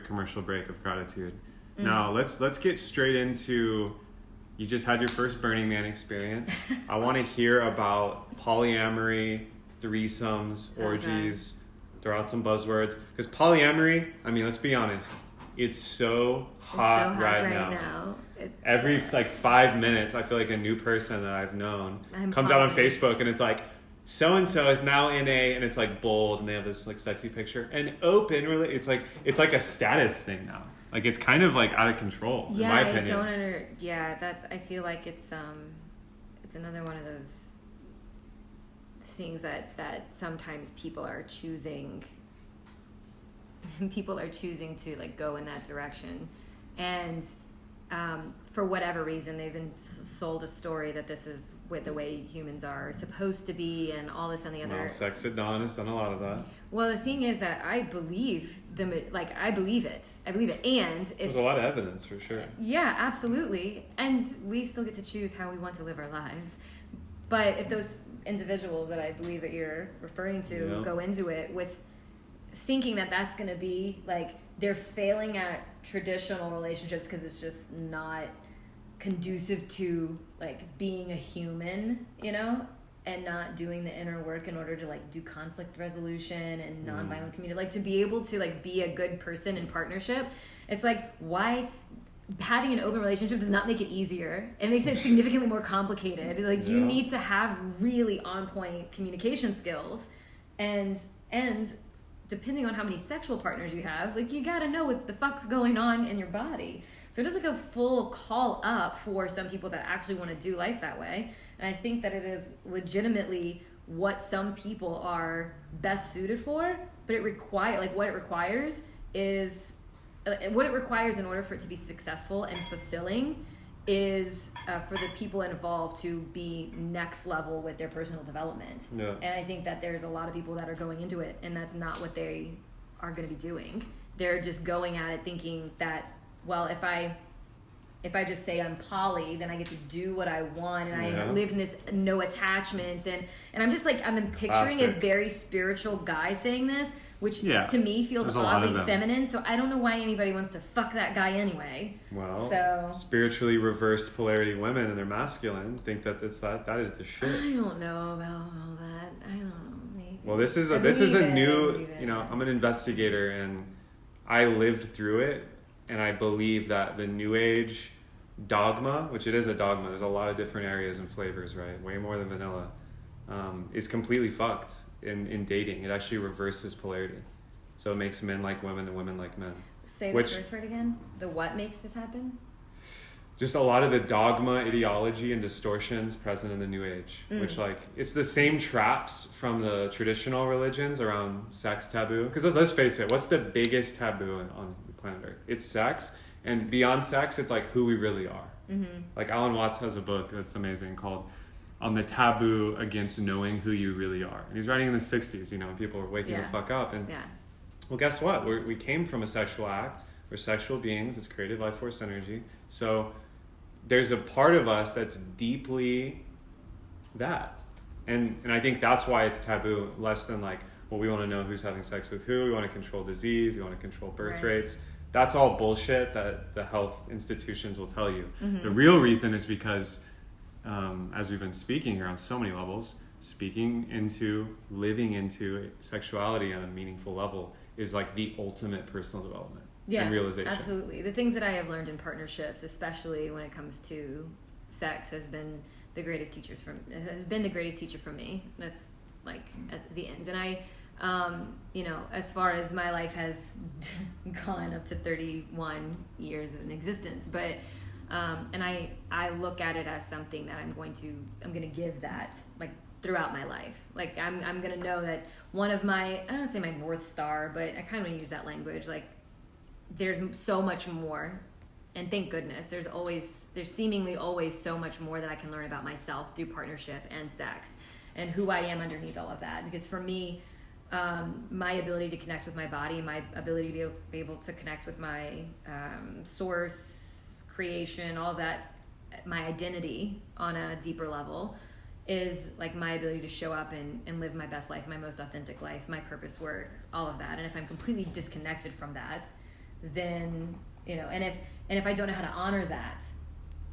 commercial break of gratitude. Now let's get straight into, you just had your first Burning Man experience. I want to hear about polyamory, threesomes, orgies. Throw out some buzzwords, because polyamory, I mean, let's be honest, it's so hot, right now. It's every 5 minutes, I feel like a new person that I've known comes out on Facebook, and it's like, so-and-so is now in and it's like bold, and they have this like sexy picture, and open, really, it's like a status thing now. Like, it's kind of like out of control, in my opinion. I feel like it's another one of those things that sometimes people are choosing to like go in that direction, and for whatever reason they've been sold a story that this is with the way humans are supposed to be, and all this and the other. Well, Sex at Dawn has done a lot of that. Well, the thing is that I believe I believe it, and there's a lot of evidence for sure. Yeah, absolutely, and we still get to choose how we want to live our lives. But if those individuals that I believe that you're referring to go into it with thinking that that's going to be like, they're failing at traditional relationships because it's just not conducive to like being a human, and not doing the inner work in order to like do conflict resolution and nonviolent community, like to be able to like be a good person in partnership. It's like, why having an open relationship does not make it easier. It makes it significantly more complicated. Like you need to have really on point communication skills, and depending on how many sexual partners you have, like you gotta know what the fuck's going on in your body. So it is like a full call up for some people that actually want to do life that way. And I think that it is legitimately what some people are best suited for, but what it requires in order for it to be successful and fulfilling is for the people involved to be next level with their personal development. Yeah. And I think that there's a lot of people that are going into it, and that's not what they are going to be doing. They're just going at it thinking that, well, if I just say I'm poly, then I get to do what I want, and I live in this no attachment, and I'm just like, I'm picturing a very spiritual guy saying this, which to me feels oddly feminine, so I don't know why anybody wants to fuck that guy anyway. Well, spiritually reversed polarity women and they're masculine think that that is the shit. I don't know about all that. I don't know, maybe. Well, this is a new, I'm an investigator, and I lived through it, and I believe that the New Age dogma, which it is a dogma, there's a lot of different areas and flavors, right? Way more than vanilla, is completely fucked. In dating, it actually reverses polarity, so it makes men like women and women like men. Say the first word again. The what makes this happen? Just a lot of the dogma, ideology, and distortions present in the New Age, which it's the same traps from the traditional religions around sex taboo. Because let's face it, what's the biggest taboo on planet Earth? It's sex, and beyond sex, it's like who we really are. Mm-hmm. Like Alan Watts has a book that's amazing called On the Taboo Against Knowing Who You Really Are. And he's writing in the 60s, when people are waking the fuck up. And well, guess what? We came from a sexual act. We're sexual beings. It's creative life force energy. So there's a part of us that's deeply that. And I think that's why it's taboo, less than like, well, we want to know who's having sex with who. We want to control disease. We want to control birth rates. That's all bullshit that the health institutions will tell you. Mm-hmm. The real reason is because as we've been speaking here on so many levels, living into sexuality on a meaningful level is like the ultimate personal development and realization. Absolutely. The things that I have learned in partnerships, especially when it comes to sex, has been the greatest teacher for me. That's like at the end. And I, as far as my life has gone up to 31 years in existence, but and I look at it as something that I'm going to give that like throughout my life. Like I'm going to know that one of my, I don't want to say my North Star, but I kind of want to use that language. Like there's so much more and thank goodness, there's seemingly always so much more that I can learn about myself through partnership and sex and who I am underneath all of that. Because for me, my ability to connect with my body, my ability to be able to connect with my source, creation, all of that, my identity on a deeper level is like my ability to show up and live my best life, my most authentic life, my purpose work, all of that. And if I'm completely disconnected from that, then, you know, and if I don't know how to honor that,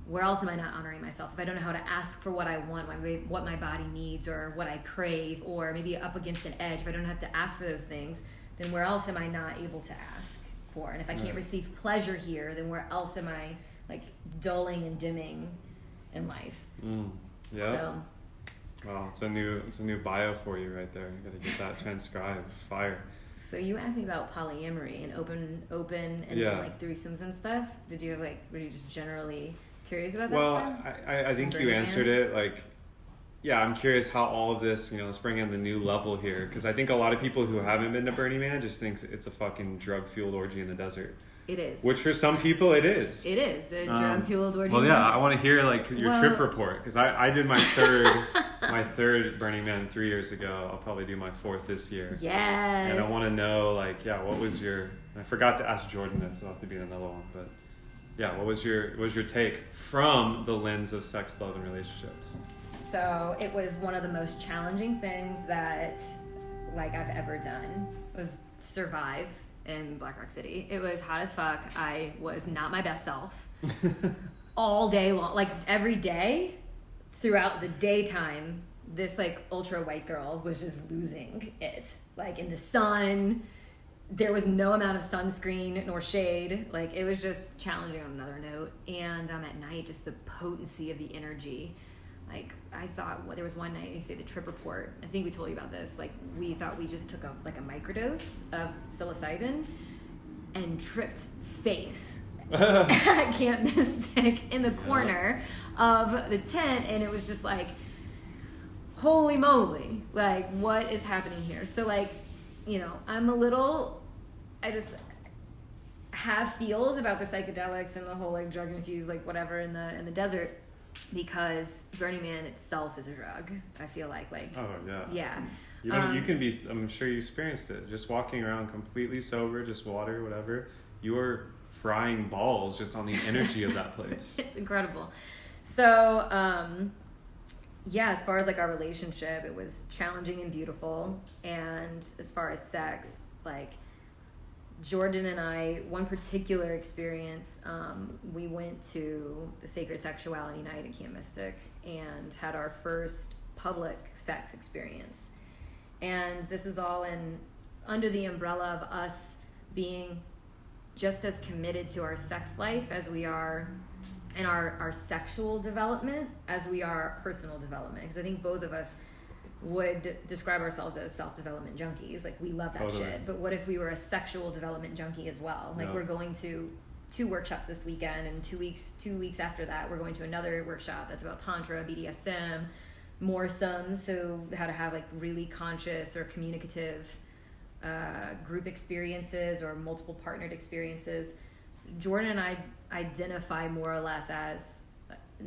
where else am I not honoring myself? If I don't know how to ask for what I want, what my body needs, or what I crave, or maybe up against an edge, if I don't have to ask for those things, then where else am I not able to ask for? And if I can't receive pleasure here, then where else am I like dulling and dimming in life? Yeah. So, wow, it's a new bio for you right there. You gotta get that transcribed. It's fire. So you asked me about polyamory and open and then like threesomes and stuff. Did you have like, were you just generally curious about that? Well, I think you answered it. Like, yeah, I'm curious how all of this, you know, let's bring in the new level here. Because I think a lot of people who haven't been to Burning Man just thinks it's a fucking drug-fueled orgy in the desert. It is. Which for some people it is. It is. The drug-fueled orgy. Well, in the yeah, desert. I want to hear like your trip report. Because I did my third Burning Man 3 years ago. I'll probably do my fourth this year. Yes. And I want to know, like, yeah, what was your... I forgot to ask Jordan this. It'll have to be in another one. But yeah, what was your take from the lens of sex, love, and relationships? So it was one of the most challenging things that like I've ever done. Was survive in Black Rock City. It was hot as fuck. I was not my best self all day long, like every day throughout the daytime. This like ultra white girl was just losing it, like in the sun. There was no amount of sunscreen nor shade. Like it was just challenging on another note. And at night, just the potency of the energy. Like I thought, there was one night, you say the trip report, I think we told you about this, like we thought we just took a microdose of psilocybin and tripped face at Camp Mystic in the corner of the tent, and it was just like, holy moly, like what is happening here? So like, you know, I just have feels about the psychedelics and the whole like drug infused like whatever in the desert. Because Burning Man itself is a drug, I feel like. Oh yeah. Yeah. You can be. I'm sure you experienced it. Just walking around completely sober, just water, whatever. You are frying balls just on the energy of that place. It's incredible. So, yeah. As far as like our relationship, it was challenging and beautiful. And as far as sex, like Jordan and I, one particular experience, we went to the Sacred Sexuality night at Camp Mystic and had our first public sex experience. And this is all under the umbrella of us being just as committed to our sex life as we are in our sexual development as we are personal development. Because I think both of us would describe ourselves as self-development junkies. Like we love that shit. But what if we were a sexual development junkie as well? Like we're going to 2 workshops this weekend, and 2 weeks after that we're going to another workshop that's about Tantra, BDSM, moresomes, so how to have like really conscious or communicative group experiences or multiple partnered experiences. Jordan and I identify more or less as,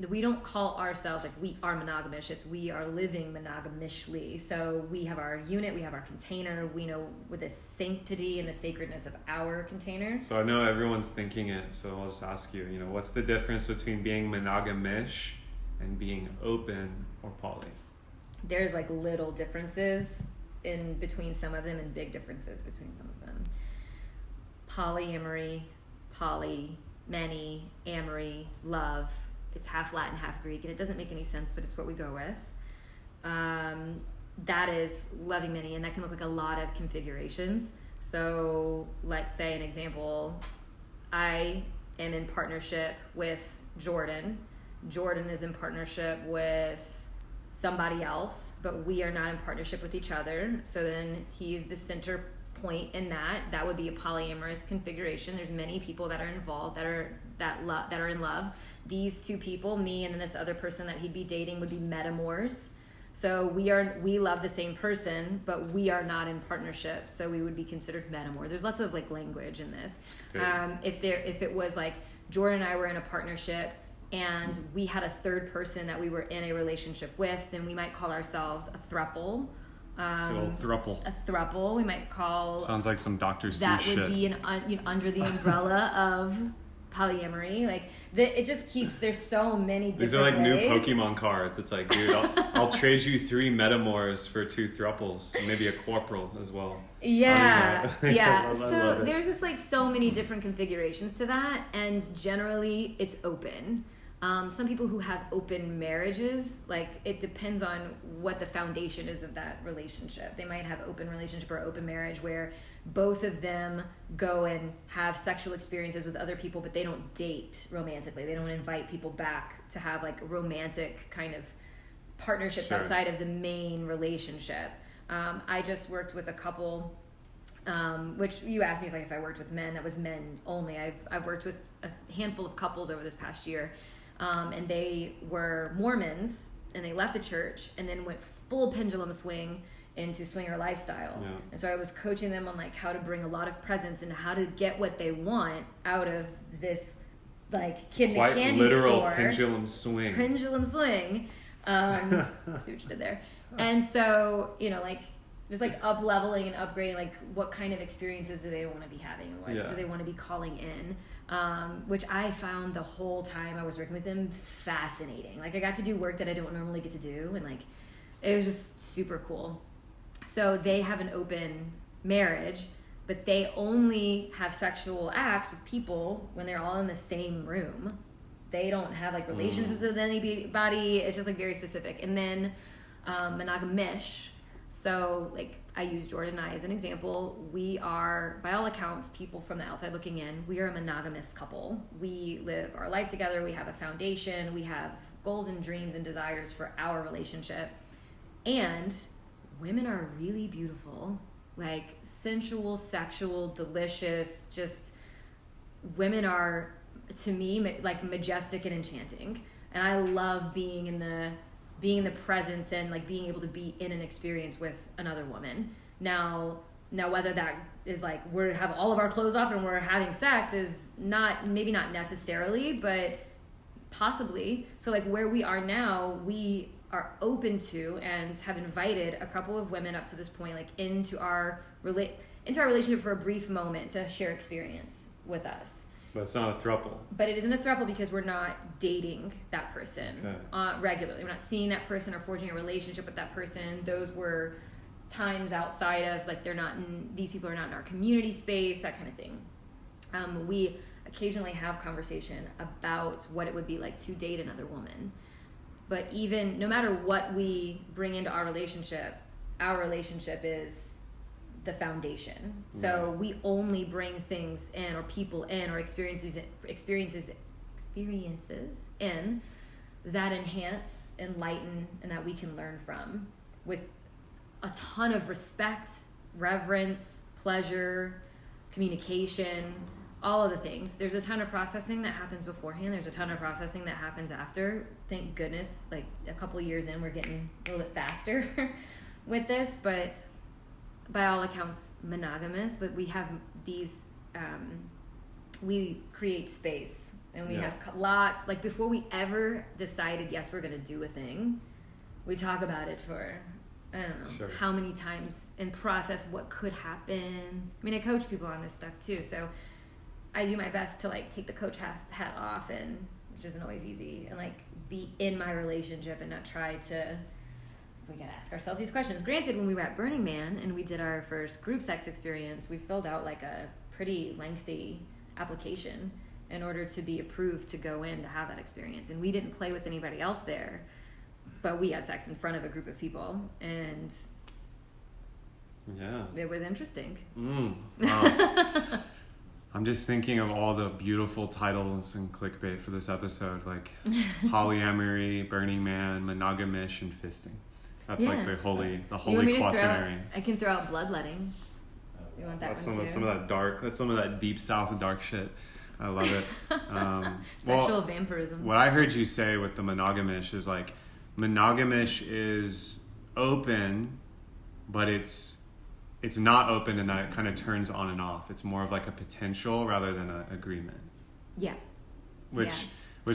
we don't call ourselves like we are monogamish, it's we are living monogamishly. So we have our unit, we have our container, we know with the sanctity and the sacredness of our container. So I know everyone's thinking it, so I'll just ask you, what's the difference between being monogamish and being open or poly? There's like little differences in between some of them and big differences between some of them. Polyamory, poly, many, amory, love. It's half Latin, half Greek, and it doesn't make any sense, but it's what we go with. That is loving many, and that can look like a lot of configurations. So let's say an example, I am in partnership with Jordan. Jordan is in partnership with somebody else, but we are not in partnership with each other. So then he's the center point in that. That would be a polyamorous configuration. There's many people that are involved that are in love. These 2 people, me and then this other person that he'd be dating, would be metamors. So we love the same person, but we are not in partnership. So we would be considered metamor. There's lots of like language in this. If it was like Jordan and I were in a partnership and we had a third person that we were in a relationship with, then we might call ourselves a throuple. Good old throuple. A throuple, we might call. Sounds like some Dr. Seuss that shit. would be under the umbrella of polyamory. Like it just keeps. There's so many different. These are like ways. new Pokemon cards. It's like, dude, I'll trade you 3 metamors for 2 thruples, and maybe a corporal as well. Yeah, yeah. I love So it. there's just like so many different configurations to that, and generally it's open. Some people who have open marriages, like it depends on what the foundation is of that relationship. They might have open relationship or open marriage where both of them go and have sexual experiences with other people, but they don't date romantically. They don't invite people back to have like romantic kind of partnerships Sure. outside of the main relationship. I just worked with a couple, which you asked me if I worked with men. That was men only. I've worked with a handful of couples over this past year. And they were Mormons, and they left the church and then went full pendulum swing into swinger lifestyle. Yeah. And so I was coaching them on like how to bring a lot of presence and how to get what they want out of this like kid in a Quite candy literal store. pendulum swing. Pendulum swing. See what you did there. And so, like just like up leveling and upgrading, like what kind of experiences do they want to be having and what do they want to be calling in? Which I found the whole time I was working with them fascinating. Like I got to do work that I don't normally get to do, and like it was just super cool. So they have an open marriage, but they only have sexual acts with people when they're all in the same room. They don't have like relationships with anybody. It's just like very specific. And then monogamish. So like I use Jordan and I as an example. We are, by all accounts, people from the outside looking in, we are a monogamous couple. We live our life together. We have a foundation. We have goals and dreams and desires for our relationship. And women are really beautiful, like sensual, sexual, delicious. Just women are, to me, like majestic and enchanting. And I love being in the presence and like being able to be in an experience with another woman. Now whether that is like we have all of our clothes off and we're having sex is maybe not necessarily, but possibly. So like where we are now, we are open to and have invited a couple of women up to this point, like into our relationship for a brief moment to share experience with us. But it's not a throuple. But it isn't a throuple because we're not dating that person regularly. We're not seeing that person or forging a relationship with that person. Those were times outside of, like, these people are not in our community space, that kind of thing. We occasionally have conversation about what it would be like to date another woman. But even, no matter what we bring into our relationship is the foundation. So we only bring things in or people in or experiences in that enhance, enlighten, and that we can learn from with a ton of respect, reverence, pleasure, communication, all of the things. There's a ton of processing that happens beforehand. There's a ton of processing that happens after. Thank goodness, like a couple years in, we're getting a little bit faster with this, but by all accounts monogamous. But we have these we create space, and we have lots, like before we ever decided yes we're gonna do a thing, we talk about it for I don't know how many times and process what could happen. I mean, I coach people on this stuff too, so I do my best to like take the coach hat off, and which isn't always easy, and like be in my relationship and not try to. We gotta ask ourselves these questions. Granted, when we were at Burning Man and we did our first group sex experience, we filled out like a pretty lengthy application in order to be approved to go in to have that experience. And we didn't play with anybody else there, but we had sex in front of a group of people, and it was interesting. Wow. I'm just thinking of all the beautiful titles and clickbait for this episode, like polyamory, Burning Man, monogamish, and fisting. That's like the holy quaternary. I can throw out bloodletting. You want that That's one too? some of that dark. That's some of that deep south dark shit. I love it. Sexual vampirism. What I heard you say with the monogamish is like monogamish is open, but it's not open in that it kind of turns on and off. It's more of like a potential rather than an agreement. Yeah. Which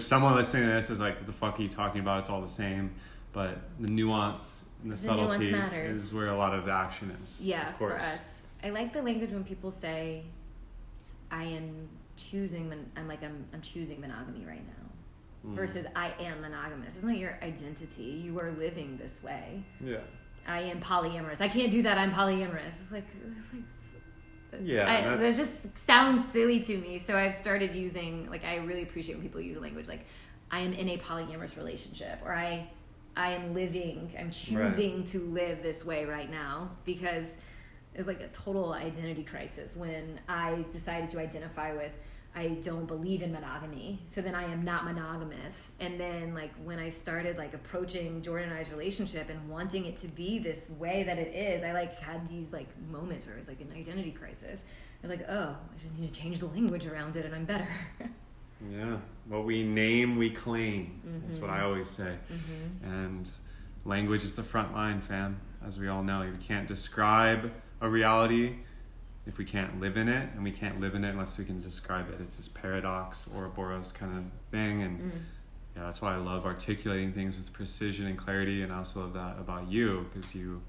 someone listening to this is like, what the fuck are you talking about? It's all the same. But the nuance and the subtlety is where a lot of the action is. Yeah, of course. For us. I like the language when people say, I am choosing, I'm choosing monogamy right now. Versus I am monogamous. It's not your identity. You are living this way. Yeah. I am polyamorous. I can't do that. I'm polyamorous. It's like this just sounds silly to me. So I've started using, like, I really appreciate when people use a language like, I am in a polyamorous relationship, or I am choosing to live this way right now, because it's like a total identity crisis when I decided to identify with, I don't believe in monogamy, so then I am not monogamous. And then, like, when I started, like, approaching Jordan and I's relationship and wanting it to be this way that it is, I, like, had these, like, moments where it was, like, an identity crisis. I was like, oh, I just need to change the language around it and I'm better. Yeah. What we name, we claim. That's what I always say. And language is the front line, fam. As we all know, you can't describe a reality if we can't live in it, and we can't live in it unless we can describe it. It's this paradox, Ouroboros kind of thing, and yeah, that's why I love articulating things with precision and clarity, and I also love that about you, because you,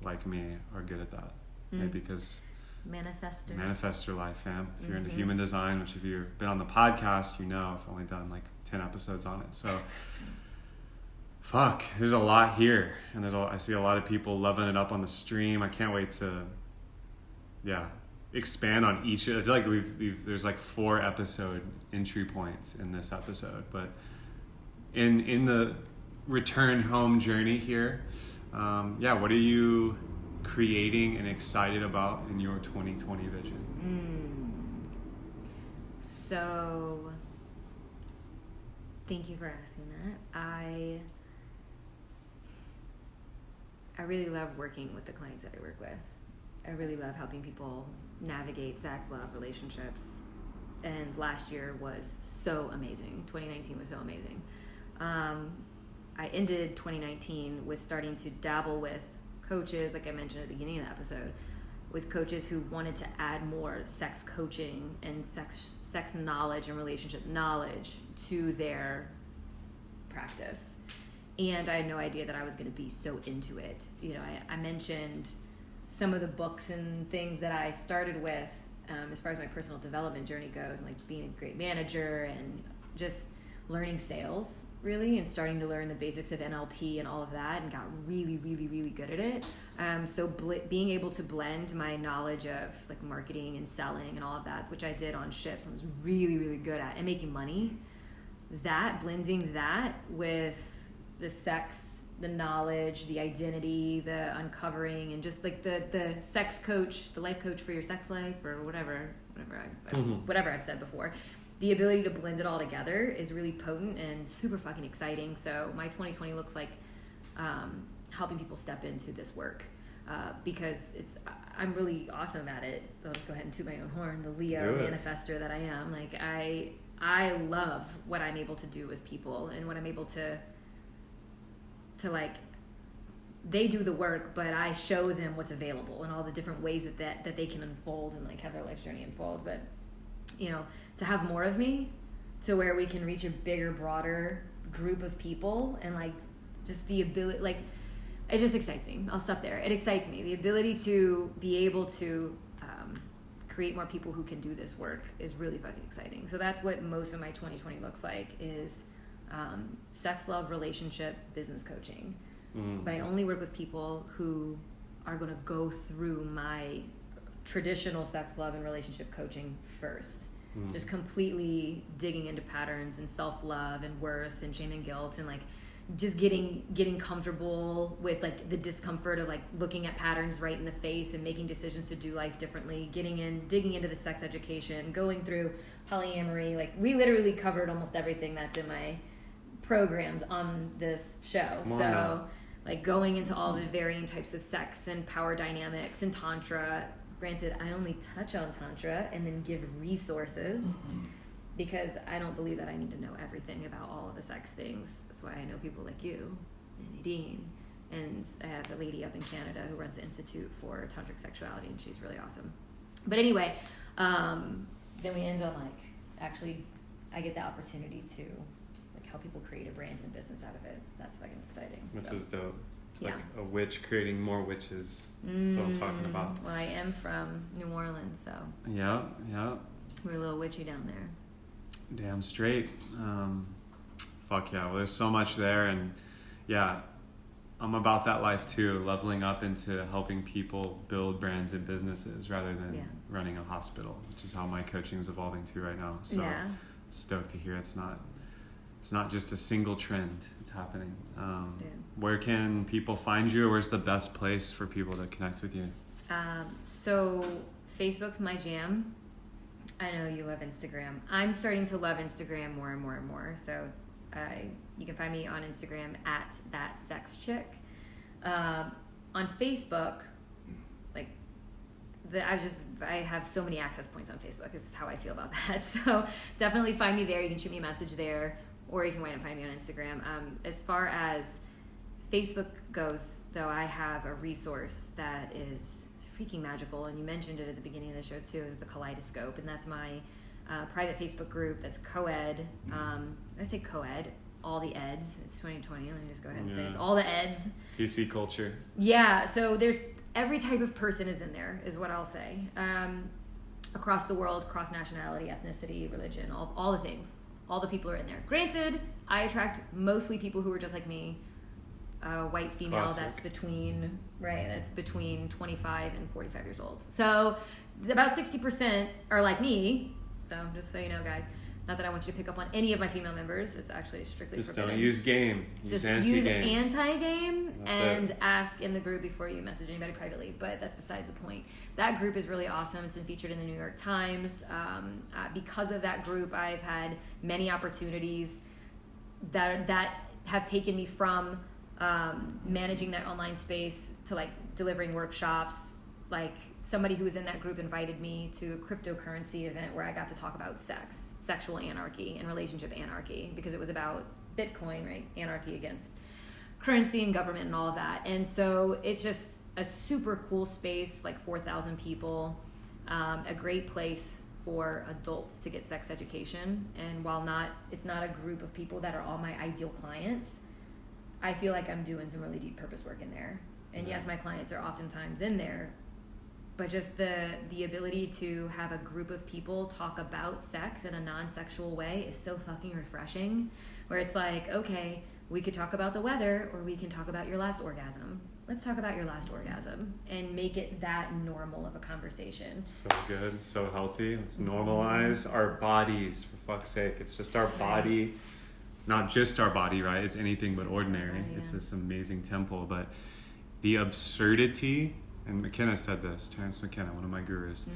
like me, are good at that. Maybe because manifest your life, fam. If you're into human design, which if you've been on the podcast, you know I've only done like 10 episodes on it, so fuck, there's a lot here, and I see a lot of people loving it up on the stream. I can't wait to expand on each. I feel like there's like 4 episode entry points in this episode, but in the return home journey here, what are you creating and excited about in your 2020 vision? So thank you for asking that. I really love working with the clients that I work with. I really love helping people navigate sex, love, relationships. And last year was so amazing. 2019 was so amazing. I ended 2019 with starting to dabble with coaches, like I mentioned at the beginning of the episode, with coaches who wanted to add more sex coaching and sex knowledge and relationship knowledge to their practice. And I had no idea that I was going to be so into it. You know, I mentioned some of the books and things that I started with as far as my personal development journey goes, and like being a great manager and just learning sales, really, and starting to learn the basics of NLP and all of that, and got really, really, really good at it. So being able to blend my knowledge of like marketing and selling and all of that, which I did on ships and was really, really good at, and making money, blending that with the sex, the knowledge, the identity, the uncovering, and just like the sex coach, the life coach for your sex life, or whatever I've said before. The ability to blend it all together is really potent and super fucking exciting. So my 2020 looks like helping people step into this work because I'm really awesome at it. I'll just go ahead and toot my own horn. The Leo manifester that I am, like I love what I'm able to do with people, and what I'm able to like, they do the work, but I show them what's available and all the different ways that they can unfold and like have their life's journey unfold. But, you know, to have more of me, to where we can reach a bigger, broader group of people, and like just the ability, like, it just excites me. I'll stop there. It excites me. The ability to be able to create more people who can do this work is really fucking exciting. So that's what most of my 2020 looks like, is sex, love, relationship, business coaching. But I only work with people who are going to go through my traditional sex, love, and relationship coaching first. Just completely digging into patterns and self-love and worth and shame and guilt, and like just getting comfortable with like the discomfort of like looking at patterns right in the face and making decisions to do life differently, digging into the sex education, going through polyamory. Like, we literally covered almost everything that's in my programs on this show. So like going into all the varying types of sex and power dynamics and Tantra. Granted, I only touch on Tantra and then give resources because I don't believe that I need to know everything about all of the sex things. That's why I know people like you and Nadine, and I have a lady up in Canada who runs the Institute for Tantric Sexuality, and she's really awesome. But anyway, then we end on like, actually, I get the opportunity to like help people create a brand and business out of it. That's fucking exciting. Which So, is dope. It's yeah. like a witch creating more witches. That's what I'm talking about. Well, I am from New Orleans, so Yeah, yeah. we're a little witchy down there. Damn straight. Fuck yeah. Well, there's so much there, and yeah, I'm about that life too, leveling up into helping people build brands and businesses rather than running a hospital, which is how my coaching is evolving to right now. So stoked to hear it's not just a single trend, it's happening. Where can people find you, or where's the best place for people to connect with you? So Facebook's my jam. I know you love Instagram. I'm starting to love Instagram more and more and more. So you can find me on Instagram at @thatsexchick. On Facebook, like I have so many access points on Facebook. Is how I feel about that. So definitely find me there. You can shoot me a message there, or you can wait and find me on Instagram. As far as Facebook goes, though, I have a resource that is freaking magical, and you mentioned it at the beginning of the show too, is the Kaleidoscope, and that's my private Facebook group that's co-ed. I say co-ed, all the eds. It's 2020. Let me just go ahead and say it's all the eds. PC culture. Yeah, so there's every type of person is in there, is what I'll say. Across the world, cross nationality, ethnicity, religion, all the things. All the people are in there. Granted, I attract mostly people who are just like me. White female. Classic. Just forbidden. don't use game. Use anti-game. Use anti-game and it. ask in the group before you message anybody privately. But that's besides the point. That group is really awesome. It's been featured in the New York Times. Because of that group, I've had many opportunities that have taken me from managing that online space to like delivering workshops. Like somebody who was in that group invited me to a cryptocurrency event where I got to talk about sex, sexual anarchy, and relationship anarchy, because it was about Bitcoin, right? Anarchy against currency and government and all of that. And so it's just a super cool space, like 4,000 people, a great place for adults to get sex education. And while it's not a group of people that are all my ideal clients, I feel like I'm doing some really deep purpose work in there. And yes, my clients are oftentimes in there, but just the ability to have a group of people talk about sex in a non-sexual way is so fucking refreshing, where it's like, okay, we could talk about the weather, or we can talk about your last orgasm. Let's talk about your last orgasm and make it that normal of a conversation. So good, so healthy. Let's normalize our bodies, for fuck's sake. It's just our body. Not just our body, right? It's anything but ordinary. It's this amazing temple. But the absurdity, and McKenna said this, Terrence McKenna, one of my gurus,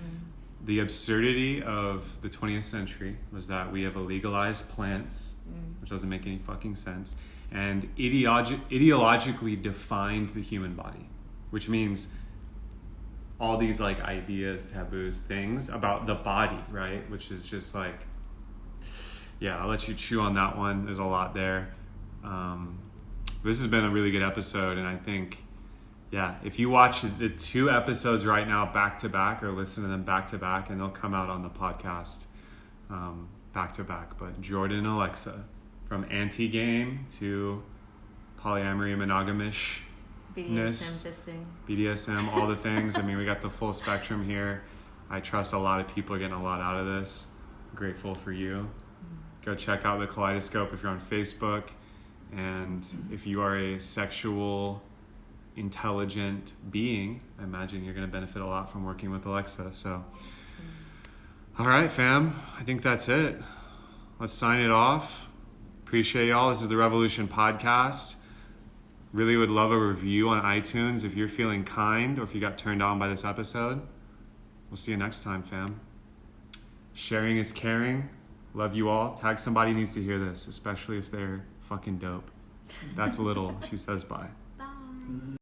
the absurdity of the 20th century was that we have illegalized plants, which doesn't make any fucking sense, and ideologically defined the human body, which means all these like ideas, taboos, things about the body, right? Which is just like, yeah, I'll let you chew on that one. There's a lot there. This has been a really good episode, and I think, yeah, if you watch the 2 episodes right now back to back, or listen to them back to back, and they'll come out on the podcast back to back. But Jordan and Alexa, from anti-game to polyamory, monogamish, BDSM fisting. BDSM, all the things. I mean, we got the full spectrum here. I trust a lot of people are getting a lot out of this. Grateful for you. Go check out the Kaleidoscope if you're on Facebook. And if you are a sexual, intelligent being, I imagine you're going to benefit a lot from working with Alexa. So, all right, fam. I think that's it. Let's sign it off. Appreciate y'all. This is the Revolution Podcast. Really would love a review on iTunes if you're feeling kind, or if you got turned on by this episode. We'll see you next time, fam. Sharing is caring. Love you all. Tag somebody who needs to hear this, especially if they're fucking dope. That's a little, she says bye. Bye.